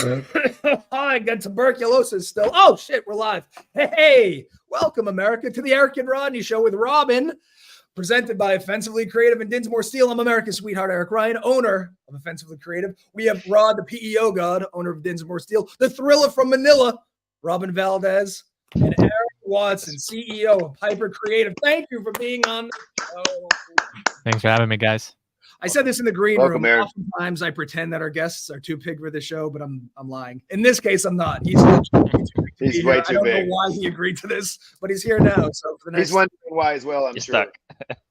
I got tuberculosis still. Oh, shit, we're live. Hey, welcome, America, to the Eric and Rodney Show with Robin, presented by Offensively Creative and Dinsmore Steel. I'm America's sweetheart, Eric Ryan, owner of Offensively Creative. We have Rod, the PEO god, owner of Dinsmore Steel, the thriller from Manila, Robin Valdez, and Eric Watson, CEO of Hyper Creative. Thank you for being on the show. Thanks for having me, guys. I said this in the green Welcome, room. Eric. Oftentimes I pretend that our guests are too big for the show, but I'm lying. In this case, I'm not. He's way too big. I don't know why he agreed to this, but he's here now. So for the next, he's wondering why as well. I'm You're sure. stuck.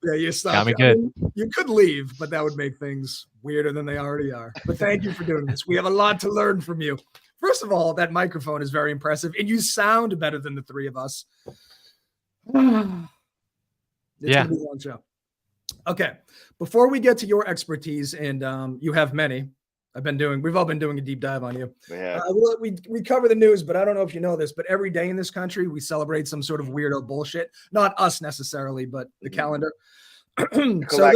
Yeah, you're stuck. Got me good. I mean, you could leave, but that would make things weirder than they already are. But thank you for doing this. We have a lot to learn from you. First of all, that microphone is very impressive, and you sound better than the three of us. It's gonna be a long show. Okay, before we get to your expertise, and you have many, we've all been doing a deep dive on you. Yeah. We cover the news, but I don't know if you know this, but every day in this country, we celebrate some sort of weirdo bullshit. Not us necessarily, but the calendar. So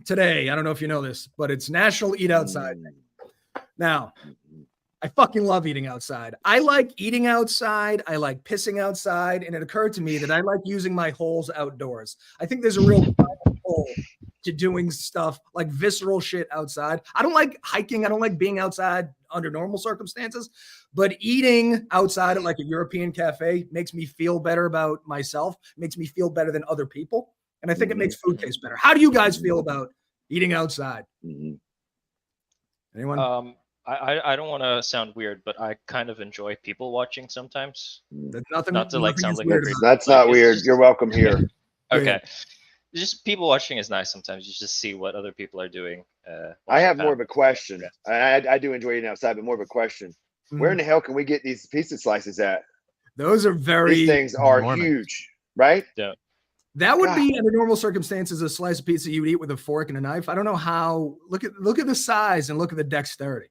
today, I don't know if you know this, but it's National Eat Outside Day. Now, I fucking love eating outside. I like eating outside. I like pissing outside. And it occurred to me that I like using my holes outdoors. I think there's a real hole to doing stuff like visceral shit outside. I don't like hiking. I don't like being outside under normal circumstances. But eating outside at like a European cafe makes me feel better about myself, makes me feel better than other people. And I think it makes food taste better. How do you guys feel about eating outside? Anyone? I don't want to sound weird, but I kind of enjoy people watching sometimes. Nothing, not to like sound like weird. That's not weird. You're welcome here. Okay. Just people watching is nice sometimes. You just see what other people are doing. I have more of a question. I do enjoy eating outside, but more of a question. Where in the hell can we get these pizza slices at? Those are These things are huge, right? Yeah. That would be, under normal circumstances, a slice of pizza you would eat with a fork and a knife. I don't know how. Look at the size and look at the dexterity.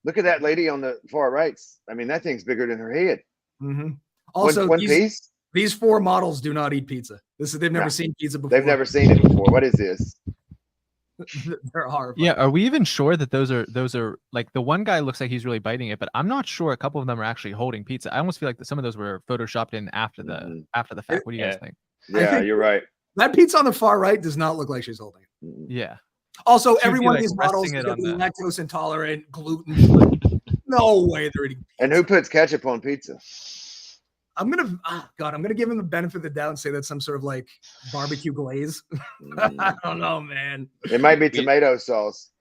Look at that lady on the far right. I mean, that thing's bigger than her head. Also, one piece. These four models do not eat pizza. They've never seen pizza before. They've never seen it before. What is this? They're horrible. Yeah, are we even sure that those are like, the one guy looks like he's really biting it, but I'm not sure a couple of them are actually holding pizza. I almost feel like some of those were photoshopped in after the fact. What do you guys think? Yeah, you're right. That pizza on the far right does not look like she's holding it. Yeah. Also, every one of these models is lactose intolerant, gluten. No way they're eating pizza. And who puts ketchup on pizza? I'm gonna give him the benefit of the doubt and say that's some sort of like barbecue glaze. I don't know, man. It might be tomato sauce.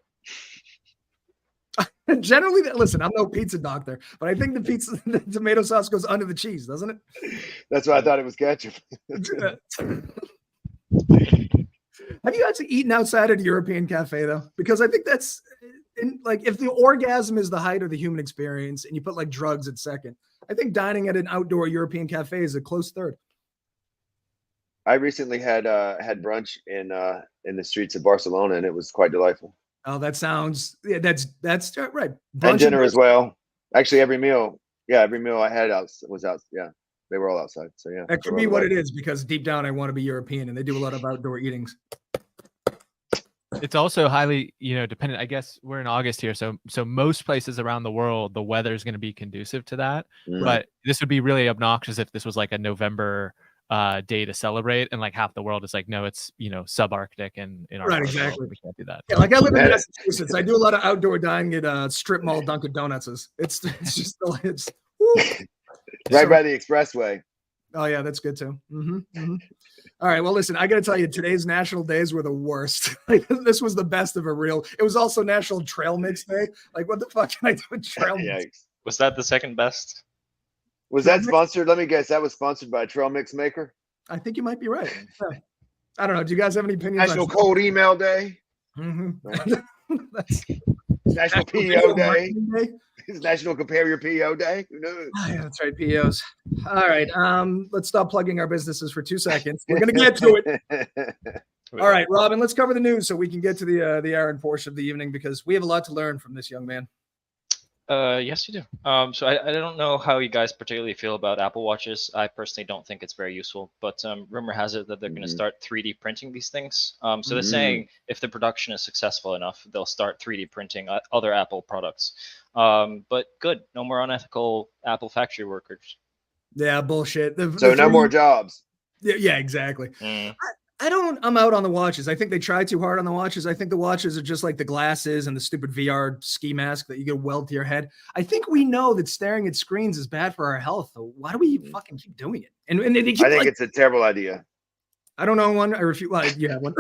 Generally, listen, I'm no pizza doctor, but I think the tomato sauce goes under the cheese, doesn't it? That's why I thought it was ketchup. Have you actually eaten outside at a European cafe though? Because I think that's like, if the orgasm is the height of the human experience and you put like drugs at second, I think dining at an outdoor European cafe is a close third. I recently had brunch in the streets of Barcelona, and it was quite delightful. Oh, that sounds that's right. Brunch and dinner as well. Actually, every meal I had was out. Yeah, they were all outside. So yeah, that could be what it is, because deep down I want to be European, and they do a lot of outdoor eatings. It's also highly, dependent. I guess we're in August here, so most places around the world, the weather is going to be conducive to that. But this would be really obnoxious if this was like a November day to celebrate, and like half the world is like, no, it's subarctic and in our right, world, exactly. we can't do that. Yeah, like I live in Massachusetts. I do a lot of outdoor dining at strip mall Dunkin' Donuts. It's just it's right by the expressway. Oh yeah, that's good too. All right, well, listen, I got to tell you, today's national days were the worst. Like, this was the best of a real. It was also National Trail Mix Day. Like, what the fuck can I do with trail mix? Was that the second best? Was that sponsored? Let me guess. That was sponsored by a Trail Mix Maker. I think you might be right. Yeah. I don't know. Do you guys have any opinions? National Cold Email Day. National PO Day. It's National Compare Your PO Day. Who knows? Oh, yeah, that's right, POs. All right, let's stop plugging our businesses for 2 seconds. We're gonna get to it. All right, Robin, let's cover the news so we can get to the Aaron portion of the evening, because we have a lot to learn from this young man. Yes, you do. So I don't know how you guys particularly feel about Apple Watches. I personally don't think it's very useful, but rumor has it that they're going to start 3D printing these things. So they're saying if the production is successful enough, they'll start 3D printing other Apple products. But good, no more unethical Apple factory workers. Yeah, bullshit. So no more jobs. Yeah, exactly. I'm out on the watches. I think they try too hard on the watches. I think the watches are just like the glasses and the stupid VR ski mask that you get weld to your head. I think we know that staring at screens is bad for our health. So why do we fucking keep doing it? And they keep, I think it's a terrible idea. I don't know one. I refuse. Well, you have one.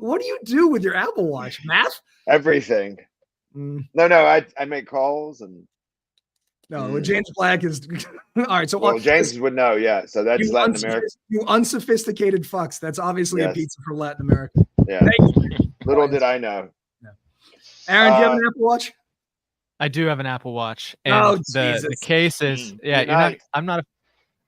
What do you do with your Apple Watch? Math? Everything. No, I make calls and. No, James Black is all right. So James would know, yeah. So that's Latin America. You unsophisticated fucks. That's obviously a pizza for Latin America. Yeah. Little did I know. Yeah. Aaron, do you have an Apple Watch? I do have an Apple Watch, and the case is I'm not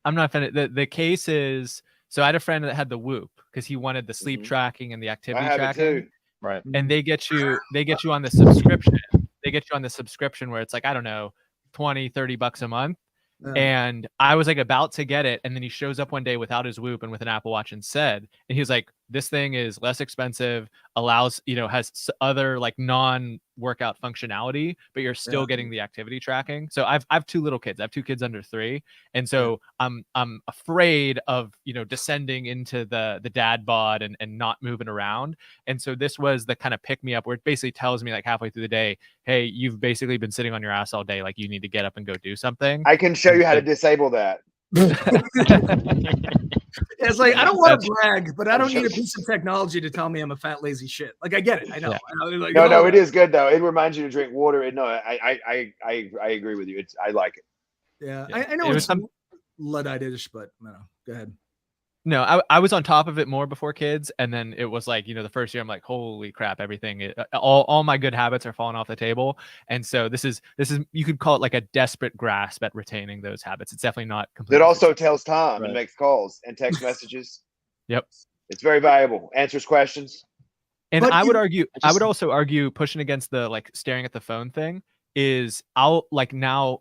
offended. The case is so I had a friend that had the Whoop because he wanted the sleep tracking and the activity tracking. It too. Right. And they get you on the subscription. They get you on the subscription where it's like, I don't know, $20-$30 a month. And I was like about to get it, and then he shows up one day without his Whoop and with an Apple Watch and he was like, this thing is less expensive, allows, has other like non-workout functionality, but you're still getting the activity tracking. So I've two little kids. I have two kids under 3, and so I'm afraid of descending into the dad bod and not moving around. And so this was the kind of pick me up where it basically tells me like halfway through the day, hey, you've basically been sitting on your ass all day, like you need to get up and go do something. I can show you how to disable that. It's like, I don't want to brag, but I don't need a piece of technology to tell me I'm a fat lazy shit. Like, I get it. I know. Like, no, it is good though. It reminds you to drink water. No, I agree with you. I like it. Yeah. I know it's Luddite-ish, but no, go ahead. No, I was on top of it more before kids, and then it was like, the first year I'm like, holy crap, everything, all my good habits are falling off the table. And so this is you could call it like a desperate grasp at retaining those habits. It's definitely not completely. It also tells time and makes calls and text messages. Yep, it's very valuable. Answers questions. And I would also argue pushing against the like staring at the phone thing is I'll like now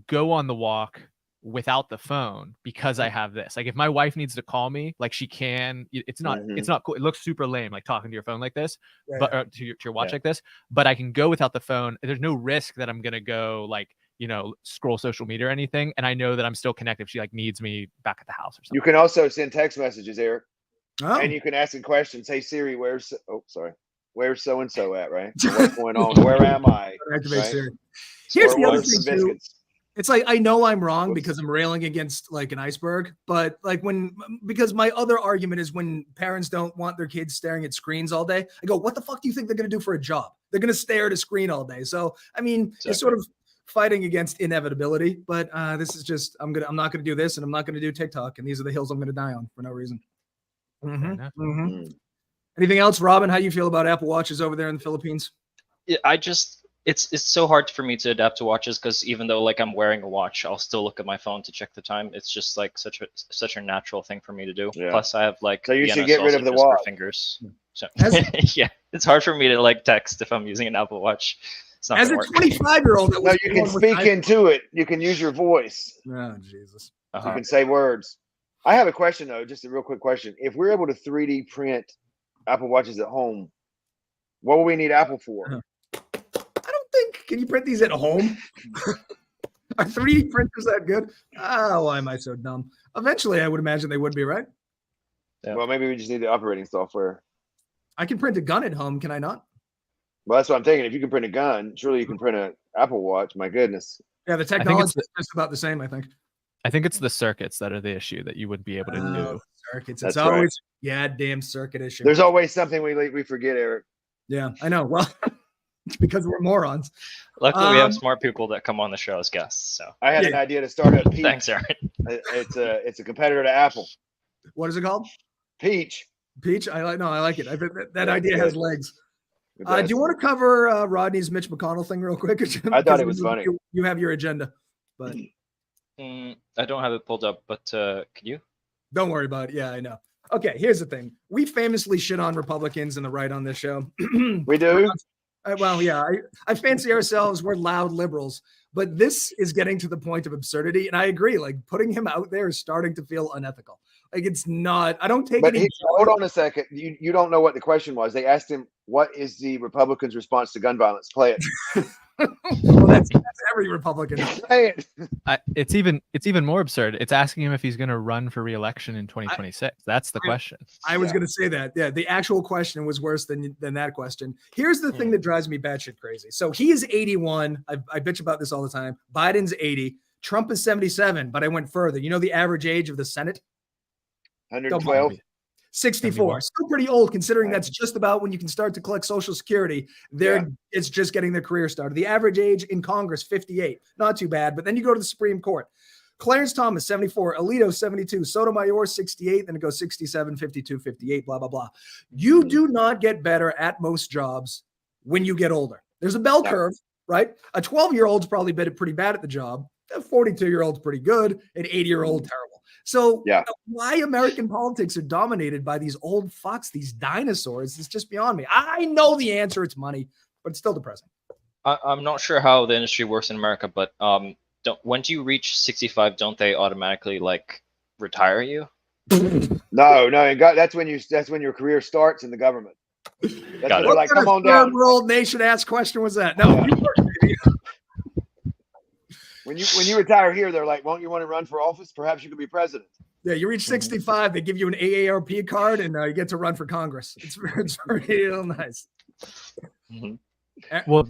go on the walk without the phone because I have this. Like if my wife needs to call me, like she can. It's not cool. It looks super lame, like talking to your phone like this, but to your watch like this. But I can go without the phone. There's no risk that I'm gonna go like scroll social media or anything, and I know that I'm still connected if she like needs me back at the house or something. You can also send text messages, Eric, and you can ask a question. Say Siri, where's so and so at? Right? So what's going on? Where am I? Activate Siri. Here's the other thing too. It's like, I know I'm wrong because I'm railing against like an iceberg, but like because my other argument is when parents don't want their kids staring at screens all day, I go, what the fuck do you think they're going to do for a job? They're going to stare at a screen all day. So, I mean, it's sort of fighting against inevitability, but this is just, I'm not going to do this and I'm not going to do TikTok. And these are the hills I'm going to die on for no reason. Anything else, Robin? How do you feel about Apple Watches over there in the Philippines? Yeah, it's so hard for me to adapt to watches because even though like I'm wearing a watch, I'll still look at my phone to check the time. It's just like such a natural thing for me to do. Yeah. Plus I have like so you should get rid of the watch fingers. So yeah, it's hard for me to like text if I'm using an Apple Watch. As a 25-year-old, no, you can speak into it. You can use your voice. Oh Jesus! You can say words. I have a question though, just a real quick question. If we're able to 3D print Apple Watches at home, what will we need Apple for? Can you print these at home? Are 3D printers that good? Oh, why am I so dumb? Eventually, I would imagine they would be, right? Yeah. Well, maybe we just need the operating software. I can print a gun at home, can I not? Well, that's what I'm thinking. If you can print a gun, surely you can print an Apple Watch. My goodness. Yeah, the technology is just about the same, I think. I think it's the circuits that are the issue that you would be able to do. Circuits. It's always goddamn circuit issue. There's always something we forget, Eric. Yeah, I know. Well, because we're morons. Luckily, we have smart people that come on the show as guests. So I had an idea to start a Peach. Thanks, Aaron. It's a competitor to Apple. What is it called? Peach. I like it. I think that idea has legs. Do you want to cover Rodney's Mitch McConnell thing real quick? I thought it was funny. You have your agenda, but I don't have it pulled up. But can you? Don't worry about it. Yeah, I know. Okay, here's the thing. We famously shit on Republicans and the right on this show. We do. Well, yeah, I fancy ourselves, we're loud liberals, but this is getting to the point of absurdity. And I agree, like putting him out there is starting to feel unethical. Like it's not, I don't take But any. hold on a second. You don't know what the question was. They asked him, what is the Republicans' response to gun violence? Play it. Well, that's every Republican. Play it. It's even more absurd. It's asking him if he's going to run for re-election in 2026. That's the question. I was going to say that. Yeah, the actual question was worse than that question. Here's the thing that drives me batshit crazy. So he is 81. I bitch about this all the time. Biden's 80. Trump is 77. But I went further. You know the average age of the Senate? 112. 64. Still pretty old considering that's just about when you can start to collect Social Security. It's just getting their career started. The average age in Congress, 58. Not too bad. But then you go to the Supreme Court. Clarence Thomas, 74. Alito, 72. Sotomayor, 68. Then it goes 67, 52, 58, blah, blah, blah. You do not get better at most jobs when you get older. There's a bell curve, right? A 12-year-old's probably pretty bad at the job. A 42-year-old's pretty good. An 80-year-old, terrible. So why American politics are dominated by these old fucks, these dinosaurs, is just beyond me. I know the answer, it's money, but it's still depressing. I'm not sure how the industry works in America, but once you reach 65, don't they automatically like retire you? No, that's when your career starts in the government. That's What like, kind come of on down. World nation ass question was that? No, When you retire here, they're like, won't you want to run for office? Perhaps you could be president. Yeah, you reach 65, they give you an AARP card, and you get to run for Congress. It's real nice. Well,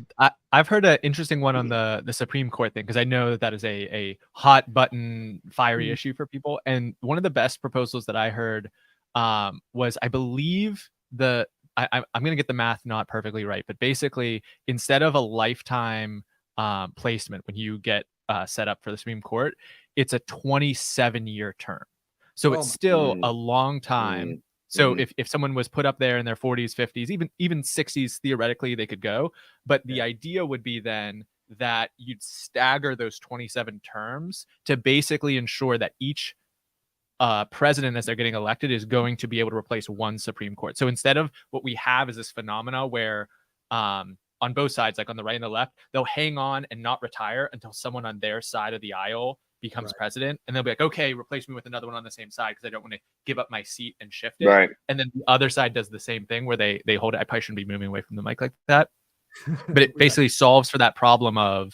I've heard an interesting one on the Supreme Court thing, because I know that is a hot button, fiery issue for people. And one of the best proposals that I heard was, I believe I'm going to get the math not perfectly right, but basically, instead of a lifetime placement when you get set up for the Supreme Court, it's a 27-year term. So it's still a long time. So if someone was put up there in their 40s, 50s, even 60s, theoretically they could go. But the idea would be then that you'd stagger those 27 terms to basically ensure that each president, as they're getting elected, is going to be able to replace one Supreme Court. So instead of what we have is this phenomena where on both sides, like on the right and the left, they'll hang on and not retire until someone on their side of the aisle becomes president, and they'll be like, okay, replace me with another one on the same side because I don't want to give up my seat and shift it. Right. And then the other side does the same thing where they hold it. I probably shouldn't be moving away from the mic like that. But it basically solves for that problem of,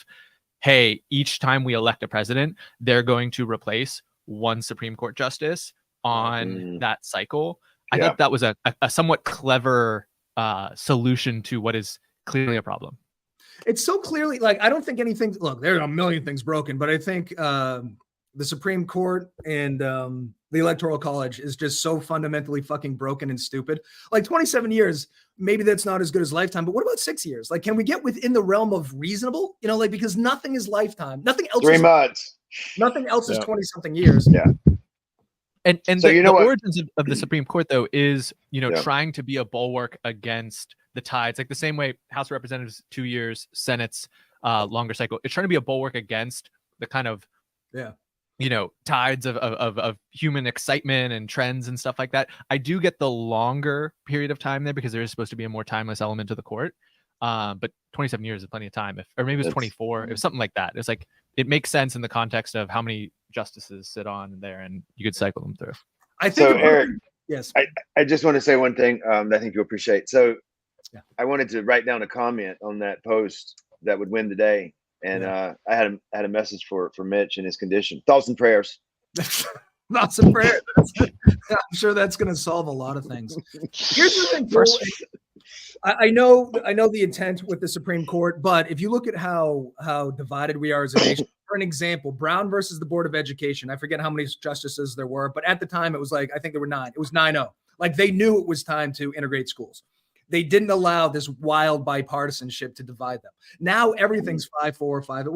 hey, each time we elect a president, they're going to replace one Supreme Court justice on that cycle. I thought that was a somewhat clever solution to what is clearly a problem. It's so clearly, like, I don't think anything, look, there are a million things broken, but I think the Supreme Court and the Electoral College is just so fundamentally fucking broken and stupid. Like 27 years, maybe that's not as good as lifetime, but what about 6 years? Like, can we get within the realm of reasonable? You know, like, because nothing is lifetime. Nothing else 3 months. Nothing else is 20 something years. Yeah. And so the origins of the Supreme Court, though, is, trying to be a bulwark against the tides, like the same way House of Representatives 2 years, Senate's longer cycle. It's trying to be a bulwark against the kind of tides of human excitement and trends and stuff like that. I do get the longer period of time there because there is supposed to be a more timeless element to the court. But 27 years is plenty of time. Or maybe it was 24. It was something like that. It's like, it makes sense in the context of how many justices sit on there, and you could cycle them through. I think so, Eric, yes. I just want to say one thing that I think you'll appreciate. So I wanted to write down a comment on that post that would win the day. And I had a message for Mitch and his condition. Thoughts and prayers. Thoughts and prayers. I'm sure that's going to solve a lot of things. Here's the thing. First, I know the intent with the Supreme Court, but if you look at how divided we are as a nation, for an example, Brown versus the Board of Education, I forget how many justices there were, but at the time it was like, I think there were 9. It was 9-0. Like, they knew it was time to integrate schools. They didn't allow this wild bipartisanship to divide them. Now everything's 5-4, 5,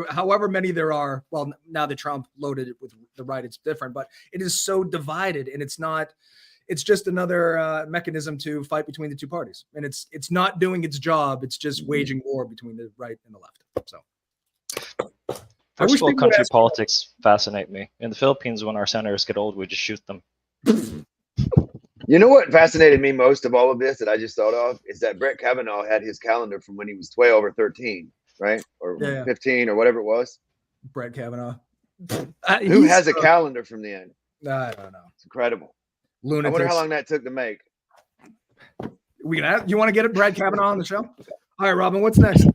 however many there are. Well, now that Trump loaded it with the right, it's different, but it is so divided, and it's just another mechanism to fight between the two parties. And it's not doing its job. It's just waging war between the right and the left. So first world country politics fascinate me. In the Philippines, when our senators get old, we just shoot them. You know what fascinated me most of all of this that I just thought of is that Brett Kavanaugh had his calendar from when he was 12 or 13, right? Or 15 or whatever it was. Brett Kavanaugh. Who has a calendar from then? I don't know. It's incredible. Lunatics. I wonder how long that took to make. You want to get it, Brett Kavanaugh, on the show? All right, Robin, what's next?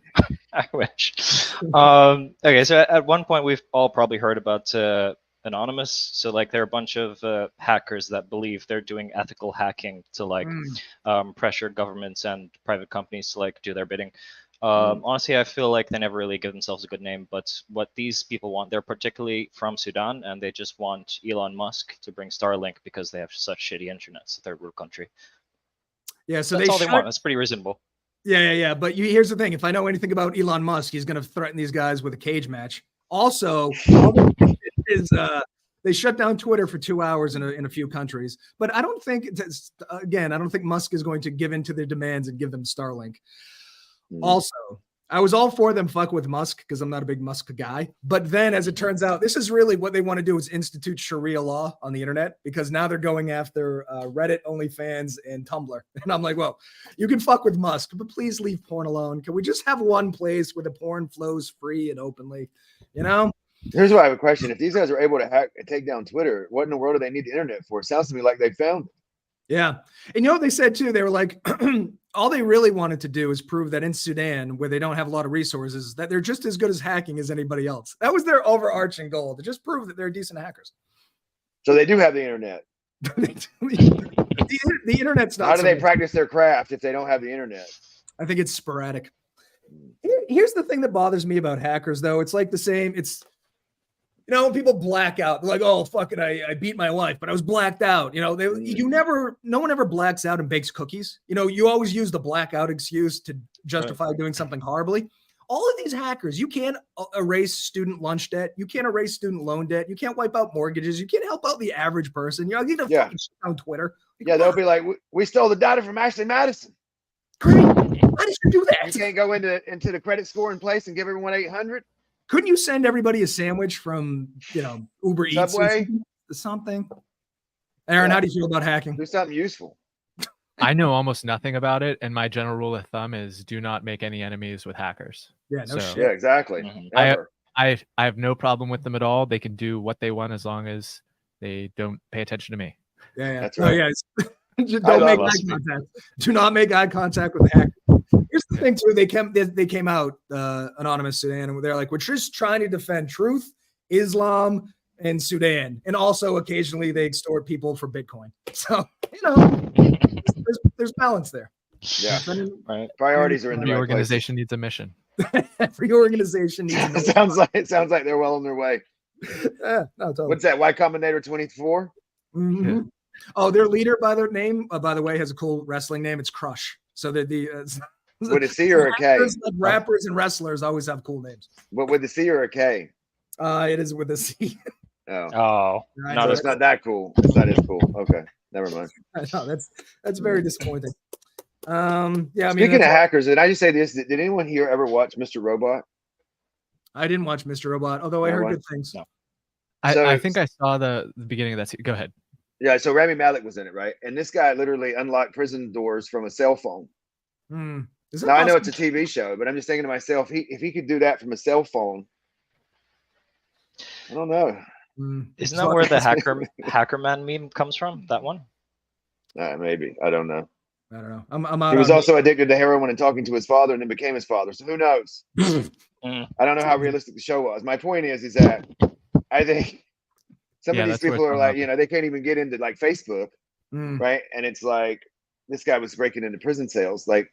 I wish. Okay, so at one point we've all probably heard about Anonymous. So like there are a bunch of hackers that believe they're doing ethical hacking to like pressure governments and private companies to like do their bidding. Honestly, I feel like they never really give themselves a good name, but what these people want, they're particularly from Sudan, and they just want Elon Musk to bring STARLINK because they have such shitty internet. It's a third world country. Yeah, so that's all they want. That's pretty reasonable. Yeah. But here's the thing. If I know anything about Elon Musk, he's going to threaten these guys with a cage match. Also, they shut down Twitter for 2 hours in a few countries. But I don't think, I don't think Musk is going to give in to their demands and give them Starlink. Also, I was all for them fuck with Musk because I'm not a big Musk guy. But then, as it turns out, this is really what they want to do is institute Sharia law on the internet because now they're going after Reddit, OnlyFans, and Tumblr. And I'm like, well, you can fuck with Musk, but please leave porn alone. Can we just have one place where the porn flows free and openly? You know? Here's why I have a question. If these guys are able to hack and take down Twitter, what in the world do they need the internet for? It sounds to me like they found it. Yeah. And you know what they said too? They were like, all they really wanted to do is prove that in Sudan, where they don't have a lot of resources, that they're just as good as hacking as anybody else. That was their overarching goal, to just prove that they're decent hackers. So they do have the internet. the internet's not. How do they practice their craft if they don't have the internet? I think it's sporadic. Here's the thing that bothers me about hackers, though. It's like the same. It's, you know, when people black out, they're like, oh, fuck it, I beat my wife, but I was blacked out. You know, no one ever blacks out and bakes cookies. You know, you always use the blackout excuse to justify doing something horribly. All of these hackers, you can't erase student lunch debt. You can't erase student loan debt. You can't wipe out mortgages. You can't help out the average person. You know, you need to fucking shit on Twitter. Like, they'll be like, we stole the data from Ashley Madison. Great. Why did you do that? You can't go into the credit scoring place and give everyone 800. Couldn't you send everybody a sandwich from, you know, Uber Eats Subway? Or something? Aaron, how do you feel about hacking? Do something useful. I know almost nothing about it, and my general rule of thumb is do not make any enemies with hackers. Yeah, no shit. Yeah, exactly. I have no problem with them at all. They can do what they want as long as they don't pay attention to me. Yeah. That's right. Just don't make eye contact. Do not make eye contact with the hacker. Here's the thing too. They came out, Anonymous Sudan, and they're like, we're just trying to defend truth, Islam, and Sudan, and also occasionally they extort people for Bitcoin. So you know, there's balance there. Yeah, right. Priorities are in the right organization needs a mission. Every organization needs. It sounds like they're well on their way. Yeah, no, totally. What's that? Y Combinator 24. Mm-hmm. Yeah. Oh, their leader, by their name, by the way, has a cool wrestling name. It's Crush. So they're with a C or a K? Like rappers and wrestlers always have cool names. But with a C or a K? It is with a C. Oh. Right, no, it's not that cool. It's not as cool. Okay, never mind. No, that's very disappointing. Yeah. I mean, speaking of hackers, did I just say this? Did anyone here ever watch Mr. Robot? I didn't watch Mr. Robot, although I heard good things. No. I think I saw the beginning of that. Go ahead. Yeah, so Rami Malek was in it, right? And this guy literally unlocked prison doors from a cell phone. Now I know it's a TV show, but I'm just thinking to myself, if he could do that from a cell phone, I don't know. Isn't that where the hacker man meme comes from? That one? Maybe. I don't know. I don't know. I'm out. He was also addicted to heroin and talking to his father, and then became his father. So who knows? I don't know how realistic the show was. My point is that I think some of these people are like, you know, they can't even get into like Facebook, right? And it's like this guy was breaking into prison cells. Like,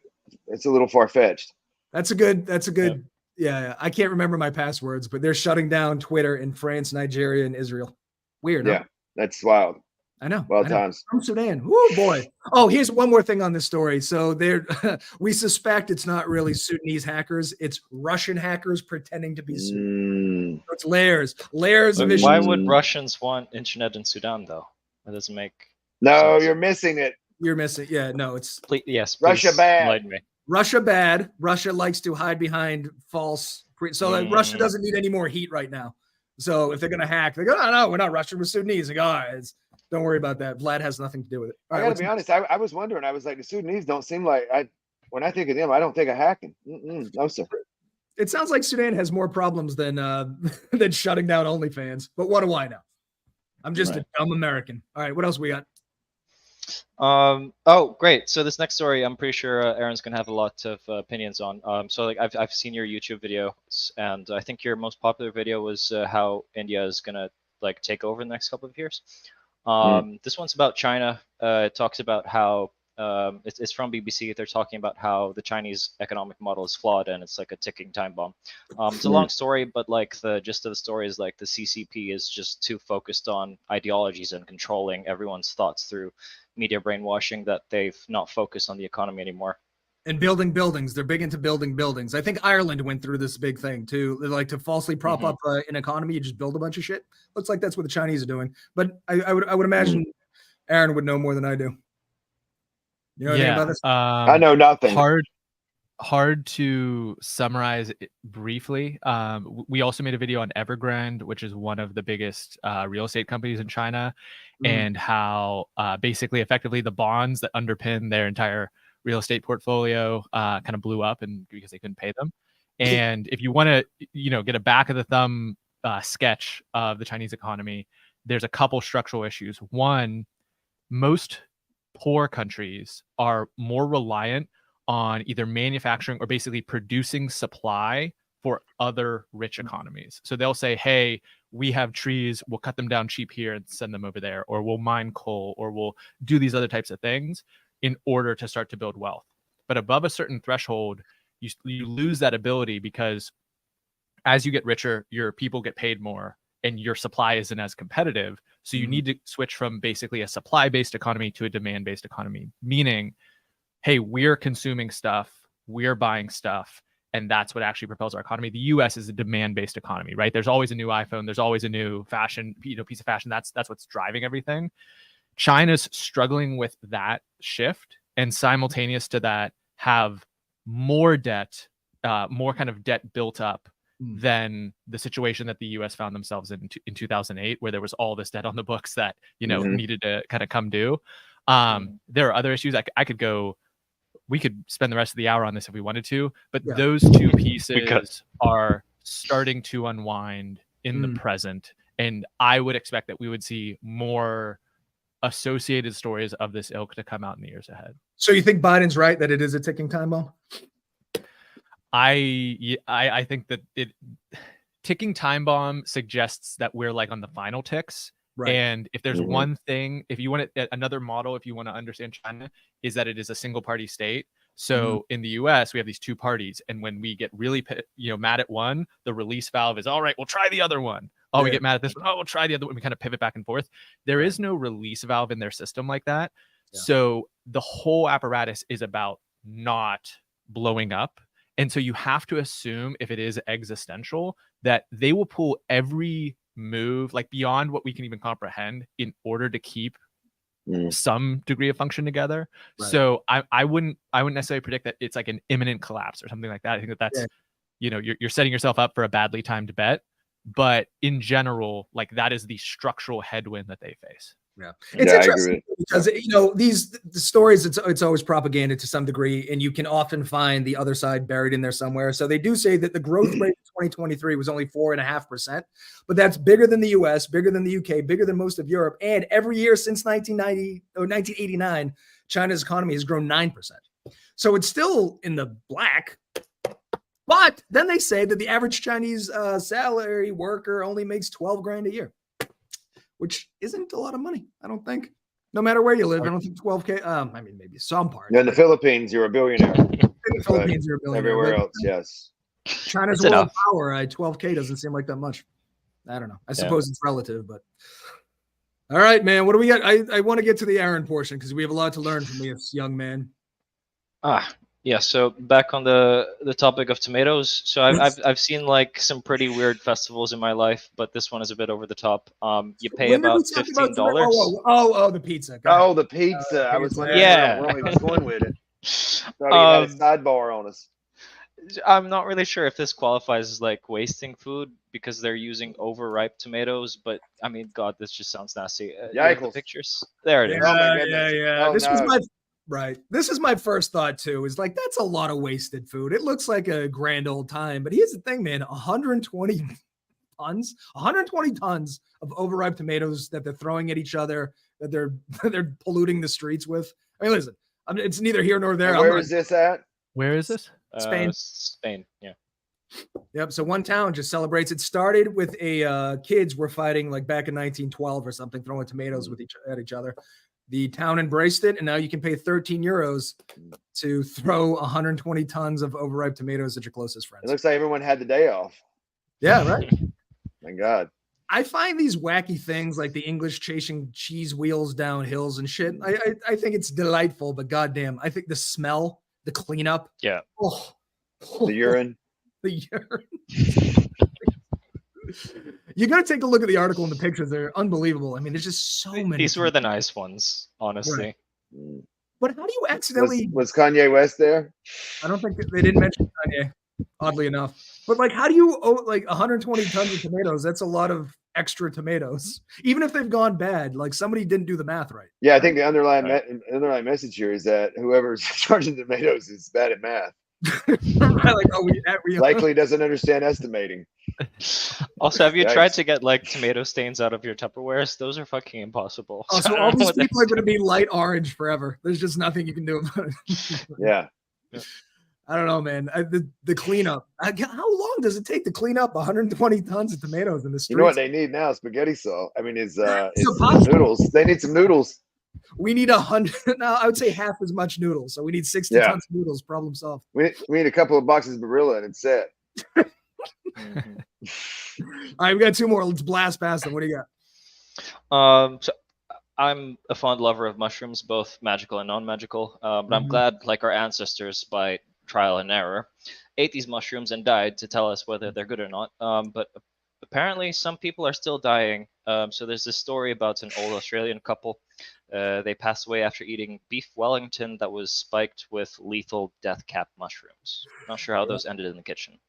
it's a little far fetched. That's a good. Yeah, I can't remember my passwords, but they're shutting down Twitter in France, Nigeria, and Israel. Weird. Yeah, that's wild. I know. Wild times. From Sudan. Woo, boy. Oh, here's one more thing on this story. So we suspect it's not really Sudanese hackers. It's Russian hackers pretending to be Sudan. So it's layers of issues. Why would Russians want internet in Sudan, though? That doesn't make sense. You're missing it. You're missing. Yeah, no, it's yes. Russia bad. Russia bad. Russia likes to hide behind false. So Russia doesn't need any more heat right now. So if they're gonna hack, they go, no, we're not Russian, we're Sudanese. Like, all right, Don't worry about that. Vlad has nothing to do with it. I gotta be honest. I was wondering. I was like, the Sudanese don't seem like when I think of them, I don't think of hacking. No, sir. It sounds like Sudan has more problems than than shutting down OnlyFans. But what do I know? I'm just a dumb American. All right, what else we got? Oh, great. So this next story, I'm pretty sure Aaron's gonna have a lot of opinions on. So like I've seen your YouTube videos, and I think your most popular video was how India is gonna like take over in the next couple of years. This one's about China. It talks about how it's from BBC. They're talking about how the Chinese economic model is flawed and it's like a ticking time bomb. It's a long story, but like the gist of the story is like the CCP is just too focused on ideologies and controlling everyone's thoughts through media brainwashing that they've not focused on the economy anymore. And building buildings. They're big into building buildings. I think Ireland went through this big thing too. They like to falsely prop up an economy. You just build a bunch of shit. Looks like that's what the Chinese are doing. But I would imagine Aaron would know more than I do. You know anything about this? I know nothing. Hard to summarize it briefly. We also made a video on Evergrande, which is one of the biggest real estate companies in China, and how basically effectively the bonds that underpin their entire real estate portfolio kind of blew up and because they couldn't pay them. And if you want to, get a back of the thumb sketch of the Chinese economy, there's a couple structural issues. One, most poor countries are more reliant on either manufacturing or basically producing supply for other rich economies. So they'll say, hey, we have trees, we'll cut them down cheap here and send them over there, or we'll mine coal, or we'll do these other types of things in order to start to build wealth. But above a certain threshold, you lose that ability because as you get richer, your people get paid more and your supply isn't as competitive. So you need to switch from basically a supply-based economy to a demand-based economy, meaning, hey, we're consuming stuff, we're buying stuff, and that's what actually propels our economy. The US is a demand-based economy, right? There's always a new iPhone, there's always a new fashion, piece of fashion. That's what's driving everything. China's struggling with that shift, and simultaneous to that have more debt, more kind of debt built up than the situation that the US found themselves in 2008, where there was all this debt on the books that, needed to kind of come due. There are other issues. We could spend the rest of the hour on this if we wanted to, but those two pieces are starting to unwind in the present. And I would expect that we would see more associated stories of this ilk to come out in the years ahead. So you think Biden's right that it is a ticking time bomb? I think that ticking time bomb suggests that we're like on the final ticks. Right. And if there's one thing, if you want another model, if you want to understand China, is that it is a single party state. So in the US, we have these two parties. And when we get really mad at one, the release valve is, all right, we'll try the other one. Oh, we get mad at this one. Oh, we'll try the other one. We kind of pivot back and forth. There is no release valve in their system like that. Yeah. So the whole apparatus is about not blowing up. And so you have to assume, if it is existential, that they will pull every move like beyond what we can even comprehend in order to keep some degree of function together. Right. So I wouldn't necessarily predict that it's like an imminent collapse or something like that. I think that's you're setting yourself up for a badly timed bet. But in general, like that is the structural headwind that they face. Yeah, it's interesting because the stories, it's always propaganda to some degree, and you can often find the other side buried in there somewhere. So they do say that the growth rate in 2023 was only 4.5%, but that's bigger than the US, bigger than the UK, bigger than most of Europe, and every year since 1989, China's economy has grown 9%. So it's still in the black. But then they say that the average Chinese salary worker only makes 12 grand a year, which isn't a lot of money, I don't think. No matter where you live, I don't think 12K. I mean, maybe some part. In the Philippines, you're a billionaire. In the Philippines, you're a billionaire. Everywhere else, yes. China's world power, 12K doesn't seem like that much. I don't know. I suppose it's relative, but. All right, man. What do we got? I want to get to the Aaron portion because we have a lot to learn from this young man. Yeah, so back on the topic of tomatoes. So I've seen like some pretty weird festivals in my life, but this one is a bit over the top. You pay about $15. Oh, the pizza. Oh, the pizza. I was wondering where he was going with it. Thought he had a sidebar on us. I'm not really sure if this qualifies as like wasting food because they're using overripe tomatoes. But I mean, God, this just sounds nasty. You have the pictures? There it is. Oh my goodness. Yeah. Oh, This no. was my right. This is my first thought too. Is like that's a lot of wasted food. It looks like a grand old time, but here's the thing, man. 120 tons of overripe tomatoes that they're throwing at each other, that they're polluting the streets with. I mean, listen, it's neither here nor there. And where is this at? Where is this? Spain. Spain. Yeah. Yep. So one town just celebrates. It started with kids were fighting like back in 1912 or something, throwing tomatoes at each other. The town embraced it, and now you can pay 13 euros to throw 120 tons of overripe tomatoes at your closest friends. It looks like everyone had the day off. Yeah, right. Thank God. I find these wacky things like the English chasing cheese wheels down hills and shit. I think it's delightful, but goddamn, I think the smell, the cleanup. Yeah. The urine. The urine. You got to take a look at the article and the pictures. They're unbelievable. I mean, there's just so many. These were the nice ones, honestly. Right. But how do you accidentally? Was Kanye West there? I don't think they didn't mention Kanye, oddly enough. But like, how do you like 120 tons of tomatoes? That's a lot of extra tomatoes, even if they've gone bad. Like somebody didn't do the math right. Yeah, I think the underlying message here is that whoever's charging tomatoes is bad at math. Like, we likely doesn't understand estimating. Also, have you tried to get like tomato stains out of your Tupperwares? Those are fucking impossible. Oh, so all these people are going to be light orange forever. There's just nothing you can do about it. Yeah. I don't know, man. The cleanup. How long does it take to clean up 120 tons of tomatoes in the streets? You know what they need now? Spaghetti sauce. I mean, it's noodles. They need some noodles. We need 100. Now, I would say half as much noodles. So we need 60 tons of noodles. Problem solved. We need a couple of boxes of Barilla and it's set. All right, we got two more. Let's blast past them. What do you got? So I'm a fond lover of mushrooms, both magical and non-magical. But I'm glad, like our ancestors, by trial and error, ate these mushrooms and died to tell us whether they're good or not. But apparently, some people are still dying. So there's this story about an old Australian couple. They passed away after eating beef Wellington that was spiked with lethal death cap mushrooms. Not sure how those ended in the kitchen.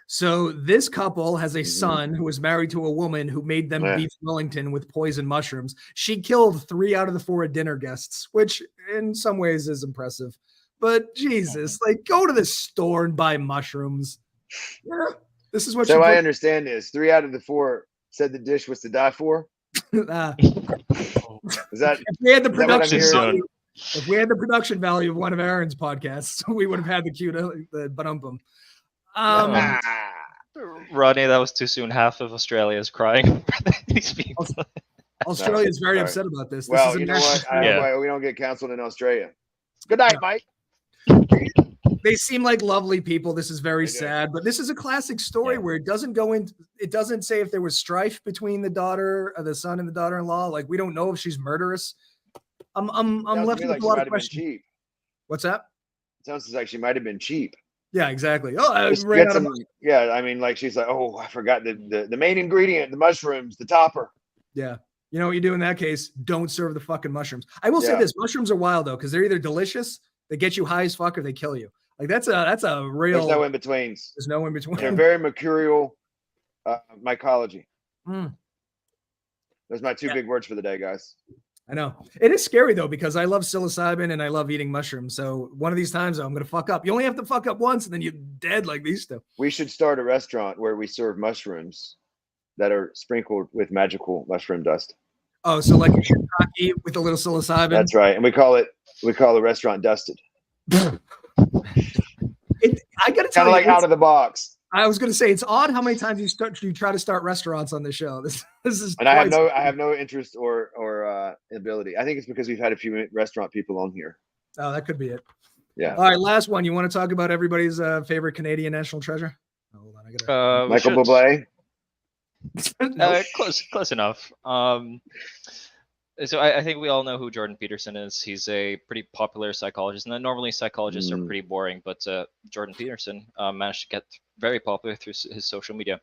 So this couple has a son who was married to a woman who made them beef Wellington with poison mushrooms. She killed 3 out of the 4 dinner guests, which in some ways is impressive. But Jesus, like go to the store and buy mushrooms. Yeah, this is what. So I understand this. 3 out of the 4 said the dish was to die for. Is that? If we had the production value, if we had the production value of one of Aaron's podcasts, we would have had the cue to the ba-dum-bum. Rodney, that was too soon. Half of Australia is crying for these people. Australia is very upset about this. Well, this you know what? We don't get canceled in Australia. Good night, Mike. They seem like lovely people. This is very sad, but this is a classic story where it doesn't go in. It doesn't say if there was strife between the son and the daughter-in-law. Like we don't know if she's murderous. I'm left with a lot of questions. What's that? It sounds like she might have been cheap. Yeah, exactly. Oh, I ran out of money. Yeah, I mean, like she's like, oh, I forgot the main ingredient, the mushrooms, the topper. Yeah. You know what you do in that case? Don't serve the fucking mushrooms. I will say this: mushrooms are wild though, because they're either delicious, they get you high as fuck, or they kill you. Like that's a real. There's no in betweens. There's no in between. They're very mercurial mycology. Those are my 2 big words for the day, guys. I know it is scary though, because I love psilocybin and I love eating mushrooms. So one of these times I'm going to fuck up. You only have to fuck up once and then you're dead like these two. We should start a restaurant where we serve mushrooms that are sprinkled with magical mushroom dust. Oh, so like a shiitake with a little psilocybin. That's right. And we call the restaurant Dusted. I got to tell you, kind of like out of the box. I was going to say it's odd how many times you try to start restaurants on this show. This is. And I have no interest or ability. I think it's because we've had a few restaurant people on here. Oh, that could be it. Yeah. All right, last one. You want to talk about everybody's favorite Canadian national treasure? Oh, hold on, I gotta. Michael Bublé. Close enough. So I think we all know who Jordan Peterson is. He's a pretty popular psychologist, and normally psychologists are pretty boring, but Jordan Peterson managed to get very popular through his social media.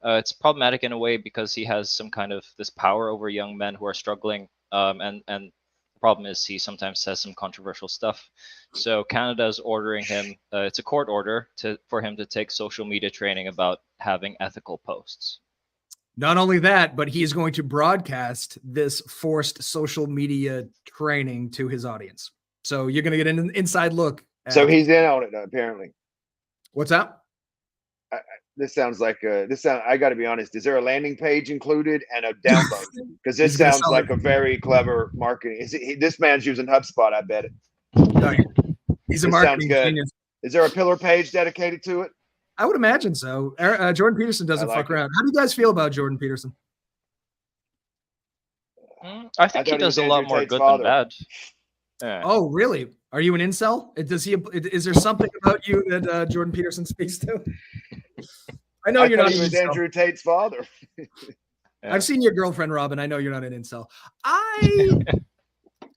It's problematic in a way because he has some kind of this power over young men who are struggling, and Problem is, he sometimes says some controversial stuff. So Canada is ordering him. It's a court order for him to take social media training about having ethical posts. Not only that, but he is going to broadcast this forced social media training to his audience. So you're going to get an inside look. So he's in on it, apparently. What's that? This sounds like I got to be honest. Is there a landing page included and a download? Because this sounds like a very clever marketing. This man's using HubSpot, I bet it. No, he's a marketing genius. Is there a pillar page dedicated to it? I would imagine so. Jordan Peterson doesn't fuck around. How do you guys feel about Jordan Peterson? I think he does a lot more good than bad. Yeah. Oh, really? Are you an incel? Is there something about you that Jordan Peterson speaks to? I know you're not. He was Andrew Tate's father. I've seen your girlfriend, Robin. I know you're not an incel.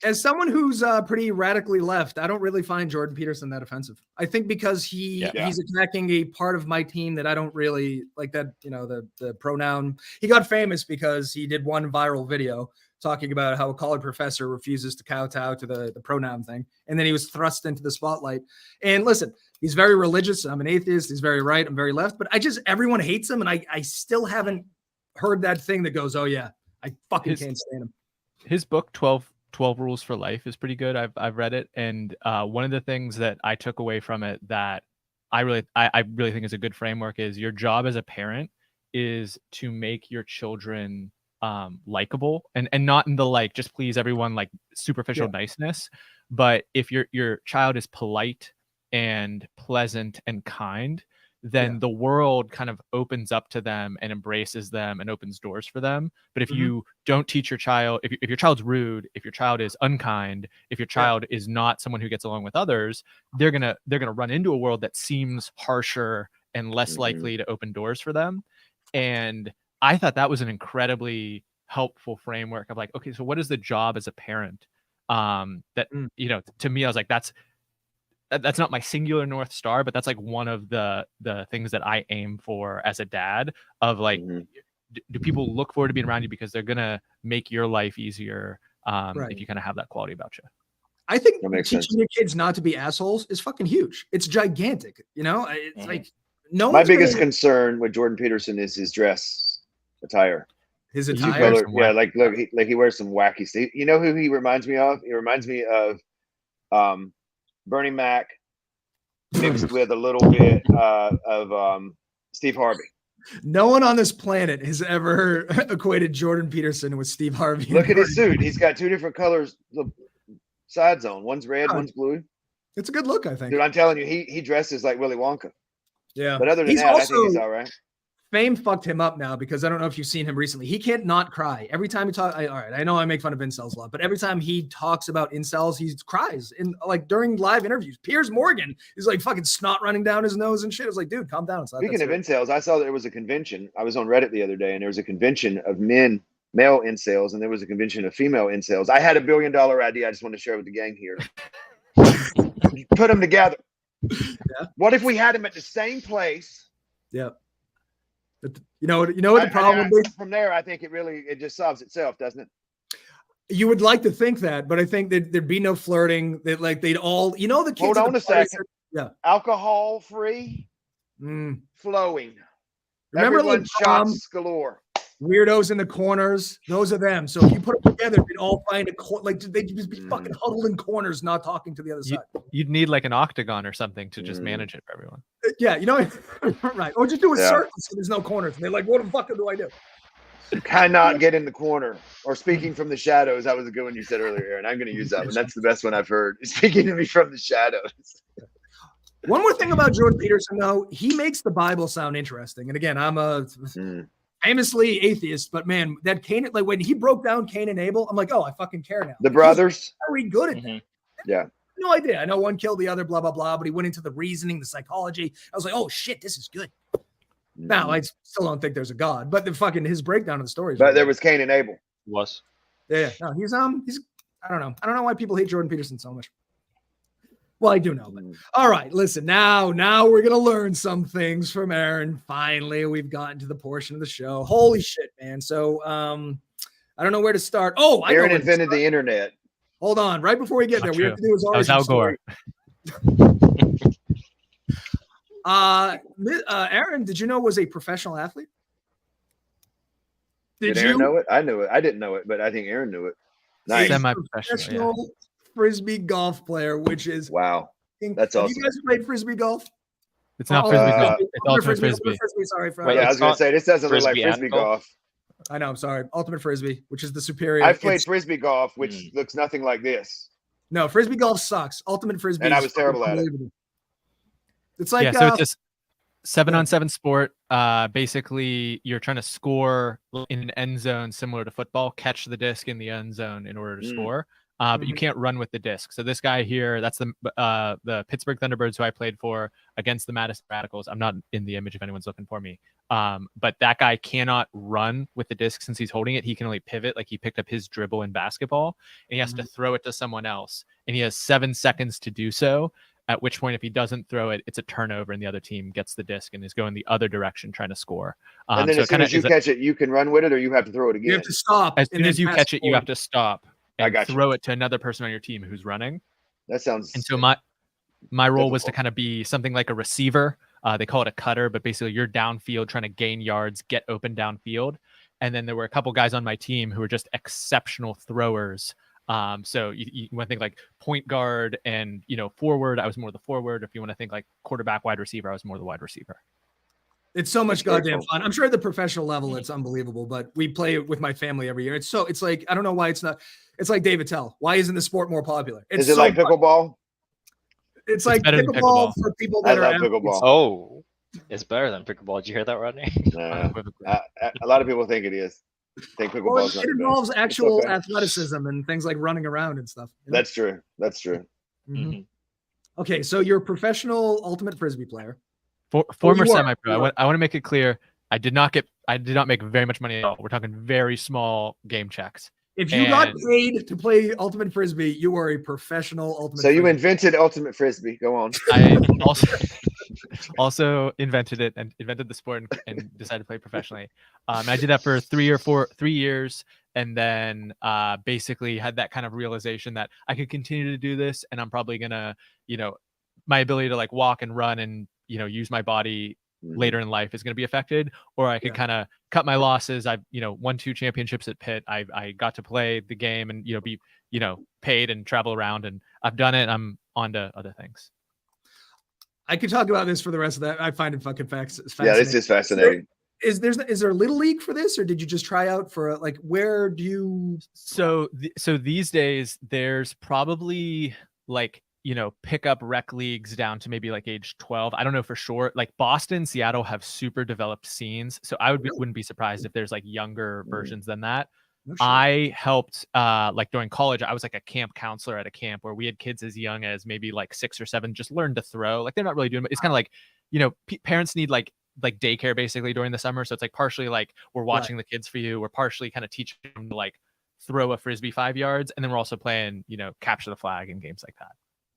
As someone who's pretty radically left, I don't really find Jordan Peterson that offensive. I think because he's attacking a part of my team that I don't really like. That the pronoun. He got famous because he did one viral video talking about how a college professor refuses to kowtow to the pronoun thing. And then he was thrust into the spotlight. And listen, he's very religious. I'm an atheist. He's very right. I'm very left. But everyone hates him. And I still haven't heard that thing that goes, oh, yeah, I fucking can't stand him. His book, 12 Rules for Life, is pretty good. I've read it. And one of the things that I took away from it that I really think is a good framework is your job as a parent is to make your children likable and not in the like just please everyone like superficial niceness, but if your child is polite and pleasant and kind, then the world kind of opens up to them and embraces them and opens doors for them. But if you don't teach your child, if your child's rude, if your child is unkind, if your child is not someone who gets along with others, they're gonna run into a world that seems harsher and less likely to open doors for them. And I thought that was an incredibly helpful framework of like, okay, so what is the job as a parent? To me, I was like, that's not my singular North Star, but that's like one of the things that I aim for as a dad of like, do people look forward to being around you because they're going to make your life easier if you kind of have that quality about you. I think teaching your kids not to be assholes is fucking huge. It's gigantic. It's like my biggest concern with Jordan Peterson is his attire. His attire? Look, he wears some wacky stuff. You know who he reminds me of? He reminds me of Bernie Mac mixed with a little bit of Steve Harvey. No one on this planet has ever equated Jordan Peterson with Steve Harvey. Look at his suit. He's got two different colors, the sides on. One's red, one's blue. It's a good look, I think. Dude, I'm telling you, he dresses like Willy Wonka. Yeah. But other than that, I think he's all right. Fame fucked him up now because I don't know if you've seen him recently. He can't not cry. Every time he talks, all right, I know I make fun of incels a lot, but every time he talks about incels, he cries. And like during live interviews, Piers Morgan is like fucking snot running down his nose and shit. It's like, dude, calm down. Speaking of incels, I saw there was a convention. I was on Reddit the other day, and there was a convention of male incels, and there was a convention of female incels. I had $1 billion idea. I just want to share with the gang here. Put them together. Yeah. What if we had them at the same place? Yeah. You know what the problem is? From there, I think it just solves itself, doesn't it? You would like to think that, but I think that there'd be no flirting. That like they'd all, the kids. Hold on a second. Yeah. Alcohol free, flowing. Remember, everyone shots galore. Weirdos in the corners, those are them. So if you put them together, they'd all find a corner. They'd just be fucking huddled in corners, not talking to the other side. You'd need like an octagon or something to just manage it for everyone. Yeah, right. Or just do a circle so there's no corners. And they're like, what the fuck do I do? Cannot get in the corner. Or speaking from the shadows. That was a good one you said earlier, Aaron. I'm going to use that one. That's the best one I've heard. Speaking to me from the shadows. One more thing about Jordan Peterson, though, he makes the Bible sound interesting. And again, I'm a famously atheist, but man, that Cain, like when he broke down Cain and Abel, I'm like, oh, I fucking care now. The brothers. He's very good at that. Yeah. No idea. I know one killed the other, blah, blah, blah, but he went into the reasoning, the psychology. I was like, oh shit, this is good. Now, I still don't think there's a God, but his breakdown of the story. But there was Cain and Abel. Was. Yeah. No, he's I don't know. I don't know why people hate Jordan Peterson so much. Well, I do know, but all right, listen, now we're going to learn some things from Aaron. Finally, we've gotten to the portion of the show. Holy shit, man. So, I don't know where to start. Oh, Aaron invented the internet. Hold on. Right before we get there, we have to do his origin story. Aaron, did you know was a professional athlete? Did Aaron know it? I knew it. I didn't know it, but I think Aaron knew it. Nice. Semi-professional frisbee golf player, which is wow. That's awesome. Have you guys played frisbee golf? It's not frisbee golf. It's ultimate frisbee. Sorry, Wait, I was going to say this doesn't look like frisbee golf. I know. I'm sorry. Ultimate frisbee, which is the superior. I've played frisbee golf, which looks nothing like this. No, frisbee golf sucks. Ultimate frisbee, and I was terrible at it. It's like so it's a 7-on-7 sport. Basically, you're trying to score in an end zone similar to football. Catch the disc in the end zone in order to score. But you can't run with the disc. So this guy here, that's the Pittsburgh Thunderbirds who I played for against the Madison Radicals. I'm not in the image if anyone's looking for me. But that guy cannot run with the disc since he's holding it. He can only pivot, like he picked up his dribble in basketball, and he has to throw it to someone else. And he has 7 seconds to do so, at which point if he doesn't throw it, it's a turnover and the other team gets the disc and is going the other direction trying to score. And then as soon as you catch it, you can run with it or you have to throw it again. You have to stop. As soon as you catch it, you have to stop. And I throw it to another person on your team who's running. That sounds. And so my role was to kind of be something like a receiver. They call it a cutter, but basically you're downfield trying to gain yards, get open downfield. And then there were a couple guys on my team who were just exceptional throwers. So you want to think like point guard and forward. I was more the forward. If you want to think like quarterback, wide receiver, I was more the wide receiver. It's so much goddamn fun. I'm sure at the professional level, it's unbelievable, but we play it with my family every year. It's like, I don't know why it's not. It's like David Tell. Why isn't the sport more popular? Is it like pickleball? It's like pickleball for people that are pickleball. Oh, it's better than pickleball. Did you hear that, Rodney? A lot of people think it is. Think pickleball. It involves actual athleticism and things like running around and stuff. That's true. That's true. Okay, so you're a professional ultimate frisbee player. Former semi-pro. I want to make it clear. I did not make very much money at all. We're talking very small game checks. If you got paid to play ultimate frisbee, you were a professional ultimate. So you invented ultimate frisbee. Go on. I also invented it and invented the sport and decided to play professionally. I did that for 3 years, and then basically had that kind of realization that I could continue to do this, and I'm probably gonna, my ability to like walk and run and use my body later in life is going to be affected, or I could kind of cut my losses. I've won 2 championships at Pitt. I got to play the game and be paid and travel around, and I've done it. I'm on to other things. I could talk about this for the rest of that. I find it fucking fascinating. Yeah, this is fascinating. Is there a little league for this, or did you just try out for like where do you? So these days there's probably like pick up rec leagues down to maybe like age 12. I don't know for sure. Like Boston, Seattle have super developed scenes. So I wouldn't be surprised if there's like younger versions than that. No, sure. I helped like during college, I was like a camp counselor at a camp where we had kids as young as maybe like 6 or 7 just learn to throw. Like they're not really doing it. It's kind of like, parents need like daycare basically during the summer. So it's like partially like we're watching the kids for you. We're partially kind of teaching them to like throw a frisbee 5 yards. And then we're also playing, capture the flag and games like that.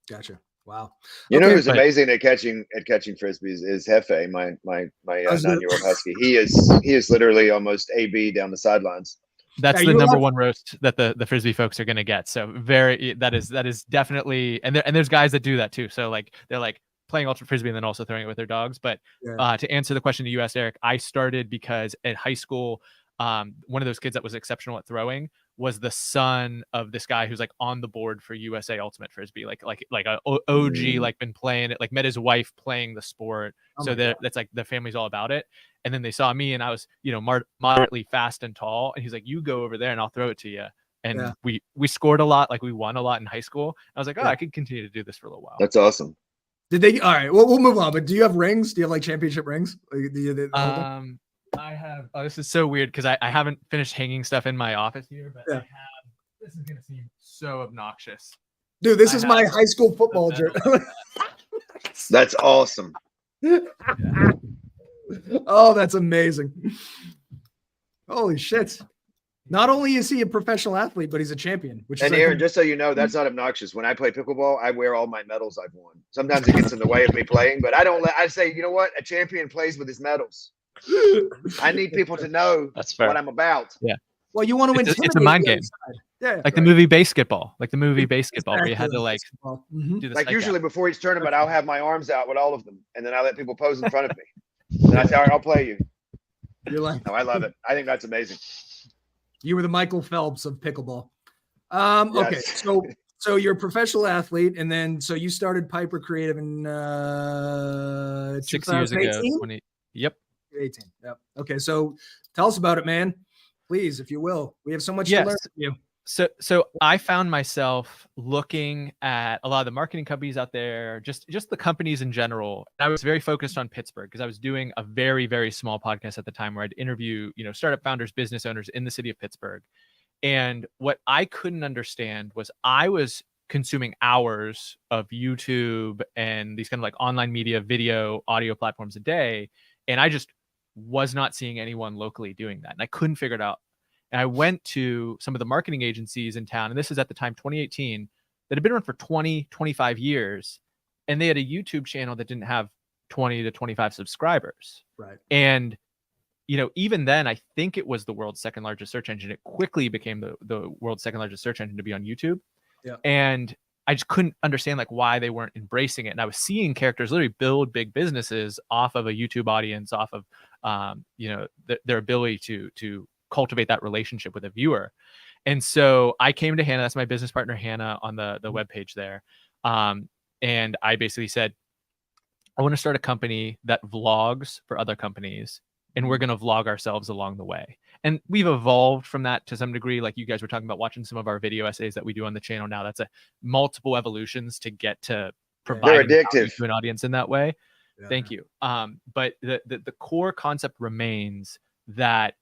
Gotcha. Wow. You know who's amazing at catching frisbees is Hefe, my 9-year-old husky. He is literally almost AB down the sidelines. That's the number one roast that the frisbee folks are going to get. So that is definitely, and there's guys that do that too. So like they're like playing ultra frisbee and then also throwing it with their dogs. But to answer the question that you asked, Eric, I started because at high school, one of those kids that was exceptional at throwing was the son of this guy who's like on the board for USA Ultimate Frisbee, like a OG, like been playing it, like met his wife playing the sport. So that's like the family's all about it. And then they saw me and I was, moderately fast and tall. And he's like, you go over there and I'll throw it to you. And we scored a lot. Like we won a lot in high school. I was like, I could continue to do this for a little while. That's awesome. Did they? All right, well, we'll move on. But do you have rings? Do you have like championship rings? I have. Oh, this is so weird because I haven't finished hanging stuff in my office here, but I have. This is gonna seem so obnoxious, dude. This is my high school football jersey. That's awesome. Oh, that's amazing. Holy shit. Not only is he a professional athlete, but he's a champion. And Aaron, just so you know, that's not obnoxious. When I play pickleball, I wear all my medals I've won. Sometimes it gets in the way of me playing, but I say, you know what? A champion plays with his medals. I need people to know what I'm about. Yeah. Well, you want to intimidate it's a mind game. Yeah, like the movie Basketball, where you had to like mm-hmm. do the like usually out. before each tournament, I'll have my arms out with all of them, and then I let people pose in front of me, and I say, "All right, I'll play you." You're like, no, I love it. I think that's amazing. You were the Michael Phelps of pickleball. Yes. Okay, so you're a professional athlete, and then so you started Piper Creative in 6 years ago. 18. Yep. Okay, so tell us about it, man. Please, if you will. We have so much to learn from you. So I found myself looking at a lot of the marketing companies out there, just the companies in general. I was very focused on Pittsburgh because I was doing a very, very small podcast at the time where I'd interview, startup founders, business owners in the city of Pittsburgh. And what I couldn't understand was I was consuming hours of YouTube and these kind of like online media, video, audio platforms a day. And I just was not seeing anyone locally doing that. And I couldn't figure it out. And I went to some of the marketing agencies in town, and this is at the time 2018, that had been around for 20, 25 years. And they had a YouTube channel that didn't have 20 to 25 subscribers. Right. And, even then, I think it was the world's second largest search engine. It quickly became the world's second largest search engine to be on YouTube. Yeah. And I just couldn't understand like why they weren't embracing it. And I was seeing characters literally build big businesses off of a YouTube audience, off of, their ability to cultivate that relationship with a viewer. And so I came to Hannah, that's my business partner, Hannah, on the webpage there. And I basically said, I want to start a company that vlogs for other companies, and we're going to vlog ourselves along the way. And we've evolved from that to some degree. Like you guys were talking about watching some of our video essays that we do on the channel now. That's multiple evolutions to get to provide to an audience in that way. Yeah. Thank you. But the core concept remains that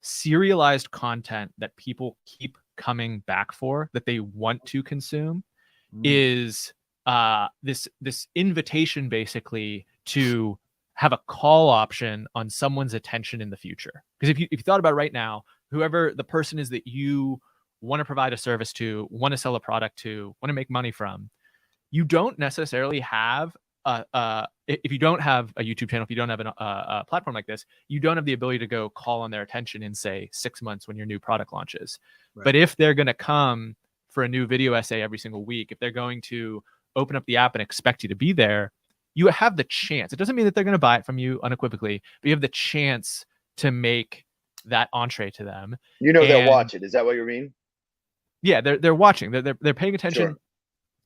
serialized content that people keep coming back for, that they want to consume, is this invitation basically to have a call option on someone's attention in the future. Because if you thought about it right now, whoever the person is that you want to provide a service to, want to sell a product to, want to make money from, you don't necessarily have if you don't have a YouTube channel, if you don't have a platform like this, you don't have the ability to go call on their attention in, say, 6 months when your new product launches. Right. But if they're going to come for a new video essay every single week, if they're going to open up the app and expect you to be there, you have the chance. It doesn't mean that they're going to buy it from you unequivocally, but you have the chance to make that entree to them. They'll watch it. Is that what you mean? Yeah, they're watching. They're paying attention. Sure.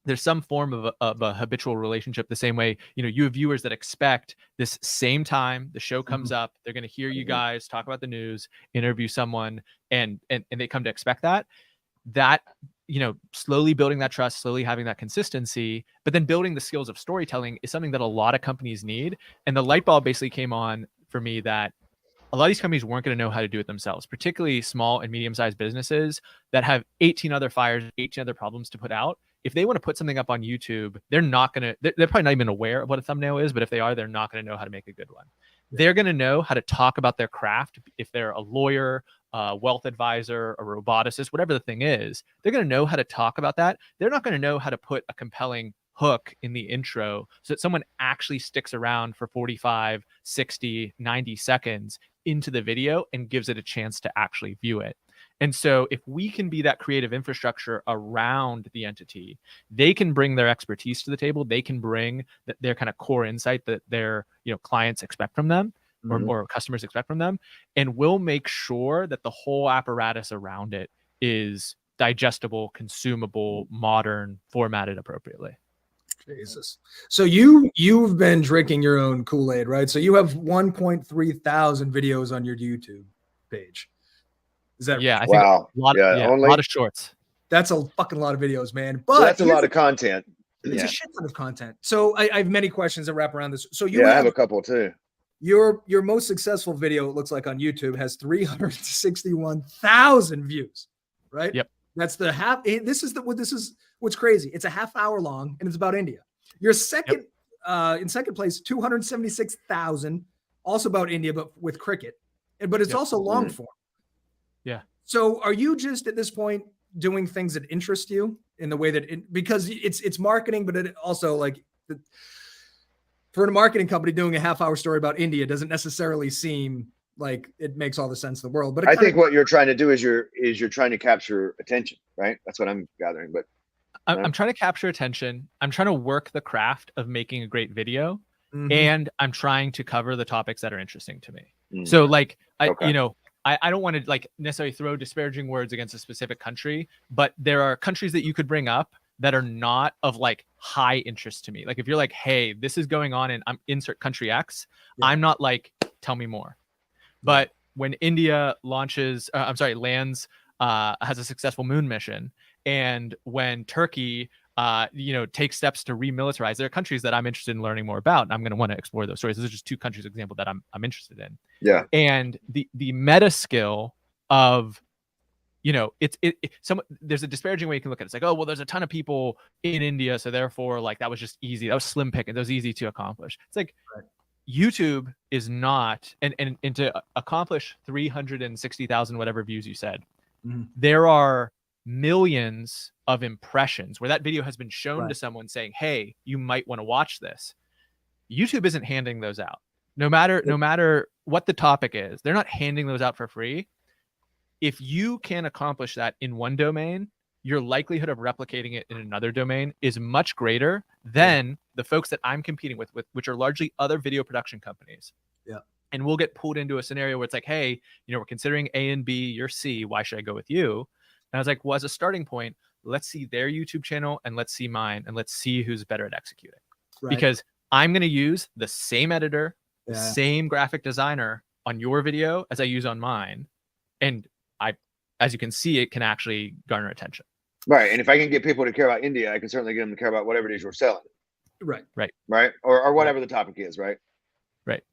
There's some form of a habitual relationship, the same way, you have viewers that expect this same time the show comes up, they're going to hear you guys talk about the news, interview someone, and they come to expect that, slowly building that trust, slowly having that consistency, but then building the skills of storytelling is something that a lot of companies need. And the light bulb basically came on for me that a lot of these companies weren't going to know how to do it themselves, particularly small and medium-sized businesses that have 18 other fires, 18 other problems to put out. If they want to put something up on YouTube, they're probably not even aware of what a thumbnail is, but if they are, they're not going to know how to make a good one. Yeah. They're going to know how to talk about their craft. If they're a lawyer, a wealth advisor, a roboticist, whatever the thing is, they're going to know how to talk about that. They're not going to know how to put a compelling hook in the intro so that someone actually sticks around for 45, 60, 90 seconds into the video and gives it a chance to actually view it. And so if we can be that creative infrastructure around the entity, they can bring their expertise to the table. They can bring their kind of core insight that their clients expect from them, or customers expect from them. And we'll make sure that the whole apparatus around it is digestible, consumable, modern, formatted appropriately. Jesus. So you've been drinking your own Kool-Aid, right? So you have 1.3 thousand videos on your YouTube page. Is that I think a lot of shorts. That's a fucking lot of videos, man. But that's a lot of content. It's a shit ton of content. So I have many questions that wrap around this. So I have a couple too. Your most successful video, it looks like, on YouTube has 361,000 views, right? Yep. That's the half. This is what's crazy. It's a half hour long and it's about India. Your second, in second place, 276,000, also about India, but with cricket. But it's also long form. Yeah. So are you just at this point doing things that interest you in the way that because it's marketing, but it also for a marketing company doing a half hour story about India doesn't necessarily seem like it makes all the sense in the world. But I think what you're trying to do is you're trying to capture attention, right? That's what I'm gathering. But I'm trying to capture attention. I'm trying to work the craft of making a great video, Mhm. and I'm trying to cover the topics that are interesting to me. So like, Okay. you know, I don't want to like necessarily throw disparaging words against a specific country, but there are countries that you could bring up that are not of like high interest to me. Like if you're like, hey, this is going on and I'm insert country X, Yeah. I'm not like, tell me more. But when India lands, has a successful moon mission, and when Turkey, you know, takes steps to remilitarize, there are countries that I'm interested in learning more about, and I'm going to want to explore those stories. Those are just two countries, example, that I'm interested in. Yeah. And the meta skill of, you know, there's a disparaging way you can look at it. It's like, oh, well, there's a ton of people in India, so therefore, like, that was just easy. That was slim pickings. That was easy to accomplish. It's like, YouTube is not, and to accomplish 360,000 whatever views you said, there are millions of impressions where that video has been shown to someone saying, hey, you might want to watch this. YouTube isn't handing those out. No matter what the topic is, they're not handing those out for free. If you can accomplish that in one domain, your likelihood of replicating it in another domain is much greater than the folks that I'm competing with, which are largely other video production companies. Yeah. And we'll get pulled into a scenario where it's like, hey, you know, we're considering A and B, you're C. Why should I go with you? And I was like, well, as a starting point, let's see their YouTube channel and let's see mine and let's see who's better at executing. Because I'm going to use the same editor, the same graphic designer on your video as I use on mine. And as you can see, it can actually garner attention. Right. And if I can get people to care about India, I can certainly get them to care about whatever it is you're selling. Right. Or whatever the topic is, right? Right.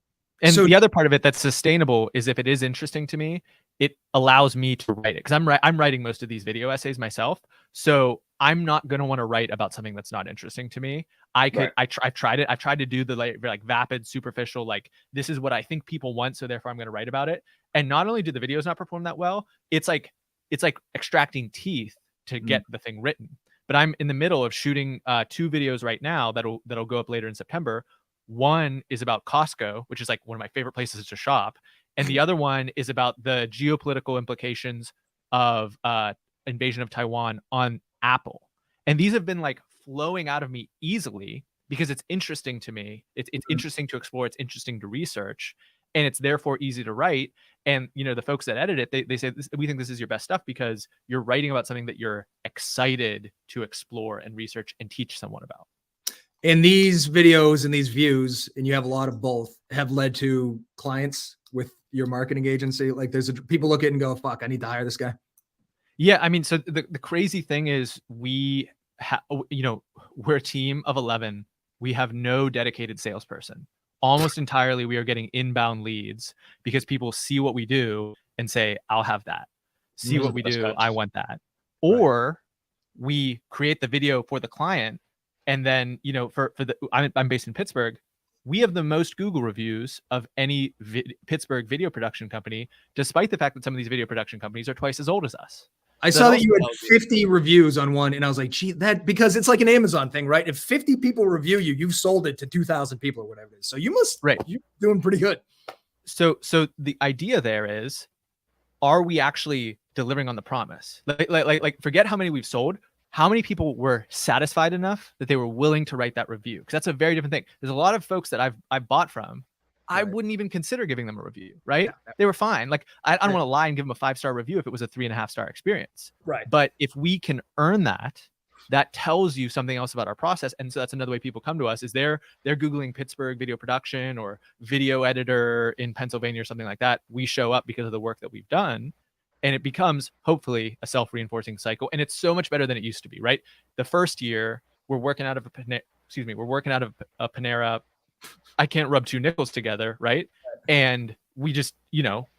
And so the other part of it that's sustainable is if it is interesting to me, it allows me to write it. Because I'm writing most of these video essays myself. So I'm not going to want to write about something that's not interesting to me. I've tried it. I've tried to do the like vapid, superficial, like this is what I think people want, so therefore I'm going to write about it. And not only do the videos not perform that well, it's like extracting teeth to get the thing written. But I'm in the middle of shooting 2 videos right now that'll go up later in September. One is about Costco, which is like one of my favorite places to shop, and the other one is about the geopolitical implications of invasion of Taiwan on Apple. And these have been like flowing out of me easily because it's interesting to me. It's interesting to explore. It's interesting to research, and it's therefore easy to write. And you know, the folks that edit it, they say, we think this is your best stuff because you're writing about something that you're excited to explore and research and teach someone about. And these videos and these views, and you have a lot of both, have led to clients with your marketing agency. Like people look at it and go, fuck, I need to hire this guy. Yeah. I mean, so the crazy thing is we're a team of 11. We have no dedicated salesperson. Almost entirely, we are getting inbound leads because people see what we do and say, I'll have that. See what we do. I want that. Or we create the video for the client. And then, you know, I'm based in Pittsburgh. We have the most Google reviews of any Pittsburgh video production company, despite the fact that some of these video production companies are twice as old as us. I saw that you had 50 reviews on one, and I was like, gee, because it's like an Amazon thing, right? If 50 people review you, you've sold it to 2,000 people or whatever it is. So you must, you're doing pretty good. So the idea there is, are we actually delivering on the promise? Like forget how many we've sold. How many people were satisfied enough that they were willing to write that review? Because that's a very different thing. There's a lot of folks that I've bought from. I wouldn't even consider giving them a review, right? Yeah. They were fine. Like I don't want to lie and give them a 5-star review if it was a 3.5-star experience. Right. But if we can earn that, that tells you something else about our process. And so that's another way people come to us is they're Googling Pittsburgh video production or video editor in Pennsylvania or something like that. We show up because of the work that we've done. And it becomes hopefully a self-reinforcing cycle. And it's so much better than it used to be, right? The first year we're working out of a Panera. I can't rub 2 nickels together, right? And we just,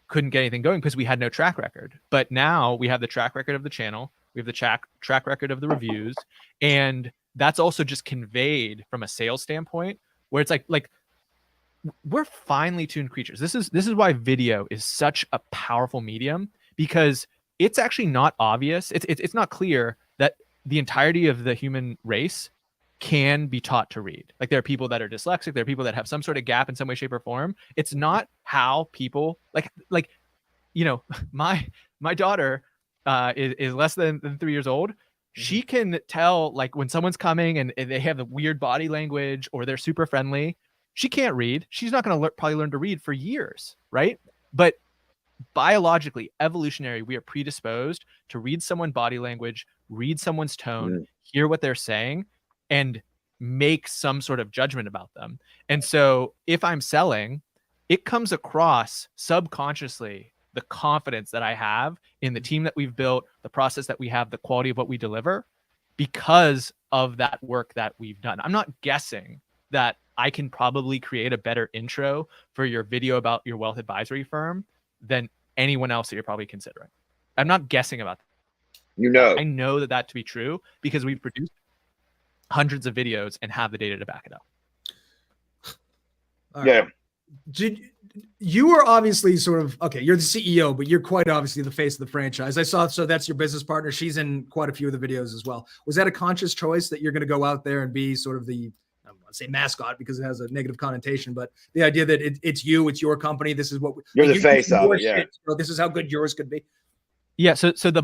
couldn't get anything going because we had no track record. But now we have the track record of the channel. We have the track record of the reviews. And that's also just conveyed from a sales standpoint where it's like we're finely tuned creatures. This is why video is such a powerful medium, because it's actually not obvious. It's not clear that the entirety of the human race can be taught to read. Like there are people that are dyslexic, there are people that have some sort of gap in some way, shape, or form. It's not how people like you know, my daughter is less than 3 years old. She can tell like when someone's coming and they have the weird body language or they're super friendly. She can't read. She's not going to probably learn to read for years, right? But biologically, evolutionary, we are predisposed to read someone's body language, read someone's tone, hear what they're saying, and make some sort of judgment about them. And so if I'm selling, it comes across subconsciously the confidence that I have in the team that we've built, the process that we have, the quality of what we deliver, because of that work that we've done. I'm not guessing that I can probably create a better intro for your video about your wealth advisory firm than anyone else that you're probably considering. I'm not guessing about that. I know that to be true because we've produced hundreds of videos and have the data to back it up. Yeah. You are obviously sort of, okay, you're the CEO, but you're quite obviously the face of the franchise. I saw, so that's your business partner. She's in quite a few of the videos as well. Was that a conscious choice that you're going to go out there and be sort of the, I don't want to say mascot because it has a negative connotation, but the idea that it's you, it's your company. This is what you're the face of it. Yeah. So this is how good yours could be. Yeah. So the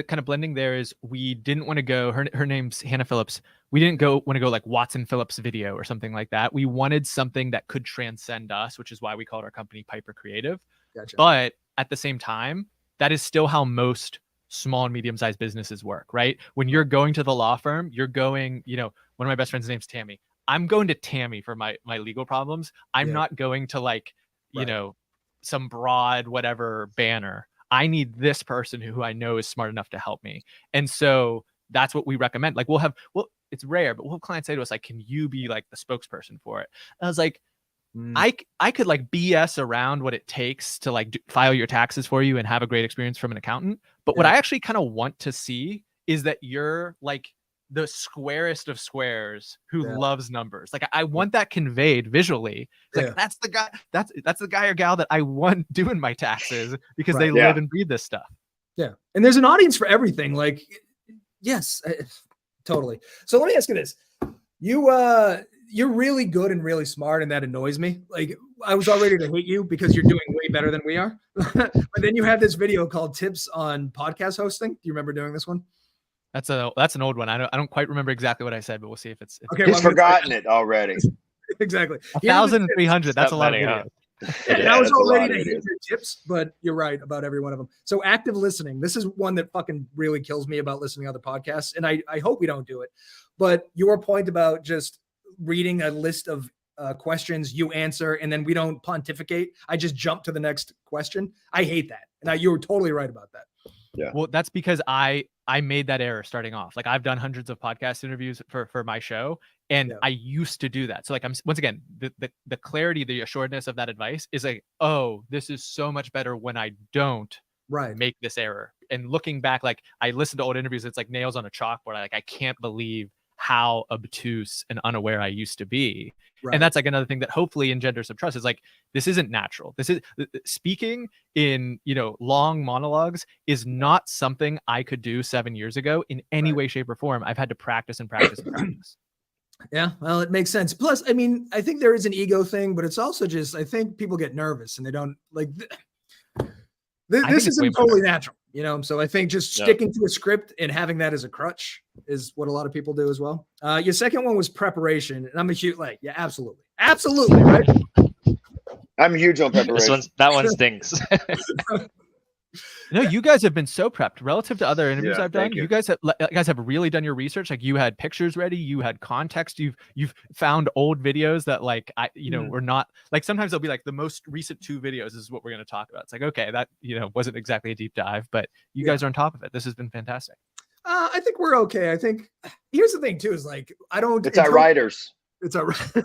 kind of blending there is we didn't want to go, her name's Hannah Phillips. We didn't want to go like Watson Phillips video or something like that. We wanted something that could transcend us, which is why we called our company Piper Creative. Gotcha. But at the same time, that is still how most small and medium-sized businesses work, right? When you're going to the law firm, you're going, you know, one of my best friends' name's Tammy. I'm going to Tammy for my legal problems. I'm not going to like, you know, some broad whatever banner. I need this person who I know is smart enough to help me. And so that's what we recommend. Like it's rare, but we'll have clients say to us, like, can you be like the spokesperson for it? And I was like, I could like BS around what it takes to like file your taxes for you and have a great experience from an accountant. But what I actually kind of want to see is that you're like the squarest of squares who loves numbers. Like I want that conveyed visually. It's like that's the guy, that's the guy or gal that I want doing my taxes because they live and breathe this stuff. Yeah. And there's an audience for everything. Like, yes, totally. So let me ask you this. You're really good and really smart, and that annoys me. Like I was all ready to hate you because you're doing way better than we are. But then you have this video called Tips on Podcast Hosting. Do you remember doing this one? That's an old one. I don't quite remember exactly what I said, but we'll see if it's okay. He's forgotten it already. Exactly. 1,300. That's a lot of videos. And I was all ready to hate your tips, but you're right about every one of them. So active listening. This is one that fucking really kills me about listening to other podcasts. And I hope we don't do it. But your point about just reading a list of questions, you answer, and then we don't pontificate. I just jump to the next question. I hate that. And you were totally right about that. Yeah. Well, that's because I made that error starting off. Like I've done hundreds of podcast interviews for my show, and I used to do that. So like once again, the clarity, the assuredness of that advice is like, oh, this is so much better when I don't make this error. And looking back, like I listened to old interviews, it's like nails on a chalkboard. I can't believe how obtuse and unaware I used to be. And that's like another thing that hopefully engenders some trust is like, this isn't natural. This is speaking in, long monologues is not something I could do 7 years ago in any way, shape, or form. I've had to practice and practice and practice. Yeah, well, it makes sense. Plus, I mean, I think there is an ego thing, but it's also just, I think people get nervous and they don't like, this isn't totally natural, So I think just sticking to a script and having that as a crutch is what a lot of people do as well. Your second one was preparation, and I'm a huge absolutely, right? I'm huge on preparation. That one stinks. No, you guys have been so prepped relative to other interviews I've done. You guys have really done your research. Like you had pictures ready, you had context, you've found old videos that were not like, sometimes they'll be like the most recent 2 videos is what we're going to talk about. It's like, okay, that wasn't exactly a deep dive, but you guys are on top of it. This has been fantastic. I think we're okay. I think here's the thing too, is like, it's our writers. It's all right.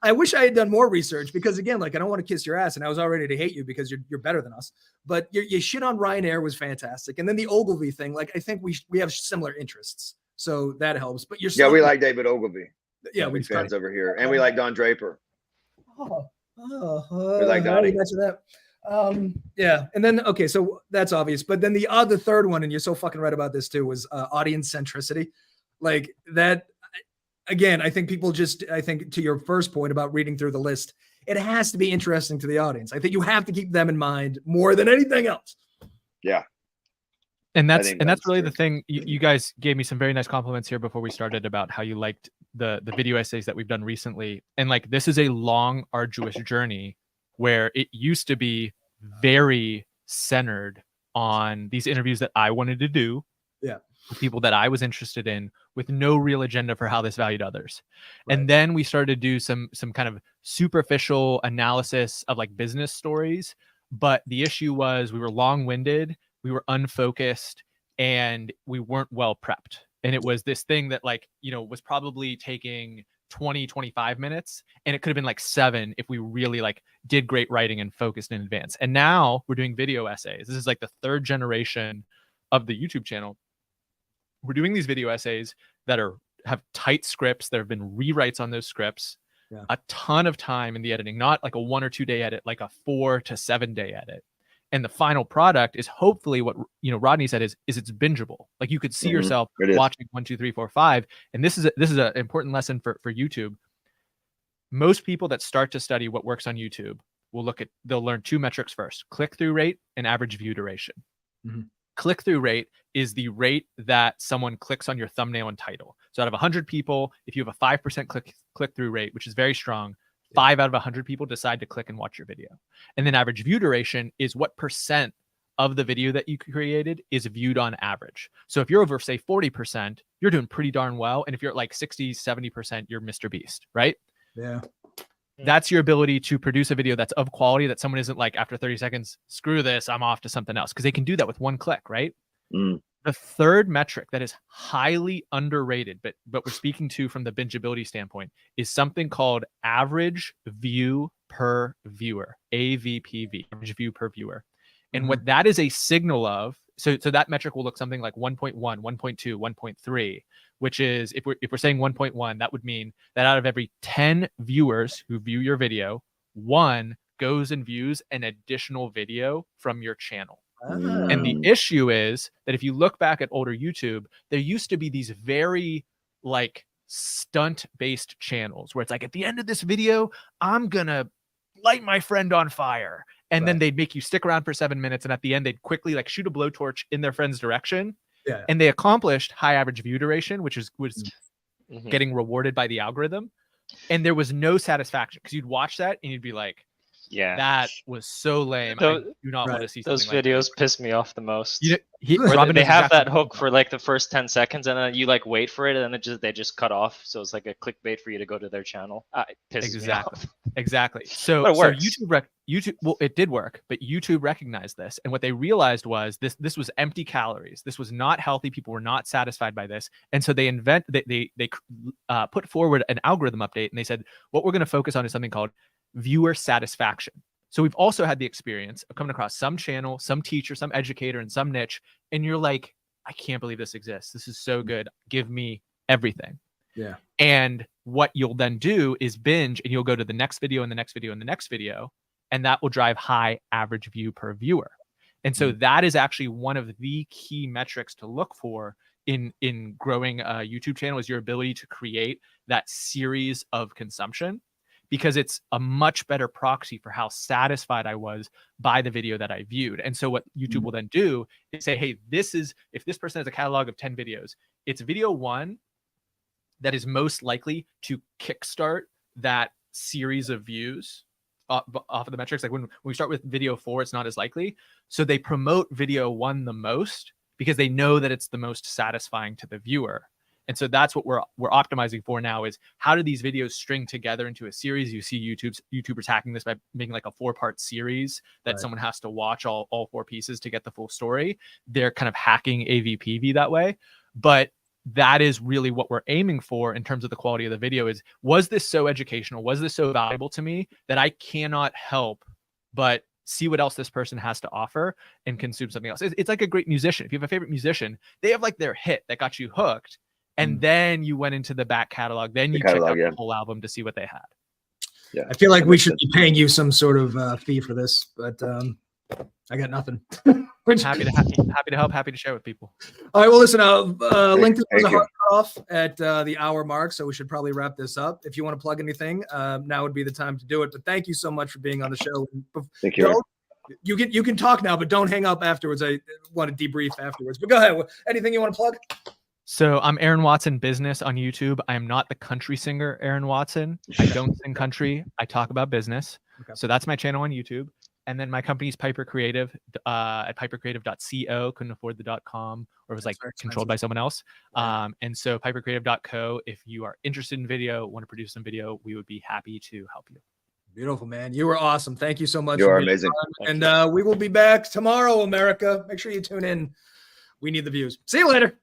I wish I had done more research because again, like I don't want to kiss your ass and I was all ready to hate you because you're better than us, but your shit on Ryanair was fantastic. And then the Ogilvy thing, like I think we have similar interests. So that helps, but we like David Ogilvy. Yeah. We fans over here. And we like Don Draper. We like Donnie. That. Yeah. And then, okay, so that's obvious, but then the third one, and you're so fucking right about this too, was audience centricity. Like that. Again, I think people I think to your first point about reading through the list, it has to be interesting to the audience. I think you have to keep them in mind more than anything else. Yeah. And that's really the thing. You guys gave me some very nice compliments here before we started about how you liked the video essays that we've done recently. And like, this is a long, arduous journey where it used to be very centered on these interviews that I wanted to do. Yeah. With people that I was interested in, with no real agenda for how this valued others. Right. And then we started to do some kind of superficial analysis of like business stories. But the issue was we were long-winded, we were unfocused, and we weren't well prepped. And it was this thing that like, you know, was probably taking 20, 25 minutes, and it could have been like 7 if we really like did great writing and focused in advance. And now we're doing video essays. This is like the 3rd generation of the YouTube channel. We're doing these video essays that have tight scripts. There have been rewrites on those scripts, a ton of time in the editing, not like a 1 or 2 day edit, like a 4 to 7 day edit. And the final product is hopefully what, you know, Rodney said is it's bingeable. Like you could see yourself watching 1, 2, 3, 4, 5. And this is an important lesson for YouTube. Most people that start to study what works on YouTube they'll learn 2 metrics first: click-through rate and average view duration. Mm-hmm. Click-through rate is the rate that someone clicks on your thumbnail and title. So out of 100 people, if you have a 5% click-through rate, which is very strong, 5 out of 100 people decide to click and watch your video. And then average view duration is what percent of the video that you created is viewed on average. So if you're over, say, 40%, you're doing pretty darn well. And if you're at like 60, 70%, you're Mr. Beast, right? Yeah. That's your ability to produce a video that's of quality, that someone isn't like, after 30 seconds, screw this, I'm off to something else. Because they can do that with 1 click, right? The 3rd metric that is highly underrated, but we're speaking to from the bingeability standpoint, is something called average view per viewer, AVPV, average view per viewer. And what that is a signal of, so that metric will look something like 1.1, 1.2, 1.3, which is, if we're saying 1.1, that would mean that out of every 10 viewers who view your video, 1 goes and views an additional video from your channel. And the issue is that if you look back at older YouTube, there used to be these very like stunt-based channels where it's like, at the end of this video, I'm gonna light my friend on fire. And then they'd make you stick around for 7 minutes. And at the end, they'd quickly like shoot a blowtorch in their friend's direction. Yeah. And they accomplished high average view duration, which was getting rewarded by the algorithm. And there was no satisfaction, because you'd watch that and you'd be like, yeah, that was so lame. I do not want to see those videos. Like piss me off the most. Robin, they have that hook for like the first 10 seconds, and then you like wait for it, and then they just cut off. So it's like a clickbait for you to go to their channel. It pisses me off. Exactly. So YouTube, well, it did work, but YouTube recognized this, and what they realized was this was empty calories. This was not healthy. People were not satisfied by this, and so they put forward an algorithm update, and they said, what we're going to focus on is something called viewer satisfaction. So we've also had the experience of coming across some channel, some teacher, some educator in some niche, and you're like, I can't believe this exists. This is so good. Give me everything. Yeah. And what you'll then do is binge, and you'll go to the next video and the next video and the next video, and that will drive high average view per viewer. And so that is actually one of the key metrics to look for in growing a YouTube channel, is your ability to create that series of consumption, because it's a much better proxy for how satisfied I was by the video that I viewed. And so what YouTube will then do is say, hey, if this person has a catalog of 10 videos, it's video 1 that is most likely to kickstart that series of views off of the metrics. Like when we start with video 4, it's not as likely. So they promote video 1 the most, because they know that it's the most satisfying to the viewer. And so that's what we're optimizing for now, is how do these videos string together into a series? You see YouTubers hacking this by making like a 4-part series that someone has to watch all 4 pieces to get the full story. They're kind of hacking AVPV that way. But that is really what we're aiming for in terms of the quality of the video. Is, was this so educational? Was this so valuable to me that I cannot help but see what else this person has to offer and consume something else? It's like a great musician. If you have a favorite musician, they have like their hit that got you hooked. And then you went into the back catalog. Then you checked out the whole album to see what they had. Yeah, I feel like we should be paying you some sort of fee for this, but I got nothing. Happy to help. Happy to share with people. All right. Well, listen. I'll link this as a hard off at the hour mark, so we should probably wrap this up. If you want to plug anything, now would be the time to do it. But thank you so much for being on the show. Thank you. You can talk now, but don't hang up afterwards. I want to debrief afterwards. But go ahead. Anything you want to plug? So I'm Aaron Watson Business on YouTube. I am not the country singer Aaron Watson. I don't sing country. I talk about business. Okay. So that's my channel on YouTube. And then my company's Piper Creative at pipercreative.co. Couldn't afford the .com, or it was controlled by someone else. Yeah. And so pipercreative.co. If you are interested in video, want to produce some video, we would be happy to help you. Beautiful, man. You were awesome. Thank you so much. You are amazing. And we will be back tomorrow, America. Make sure you tune in. We need the views. See you later.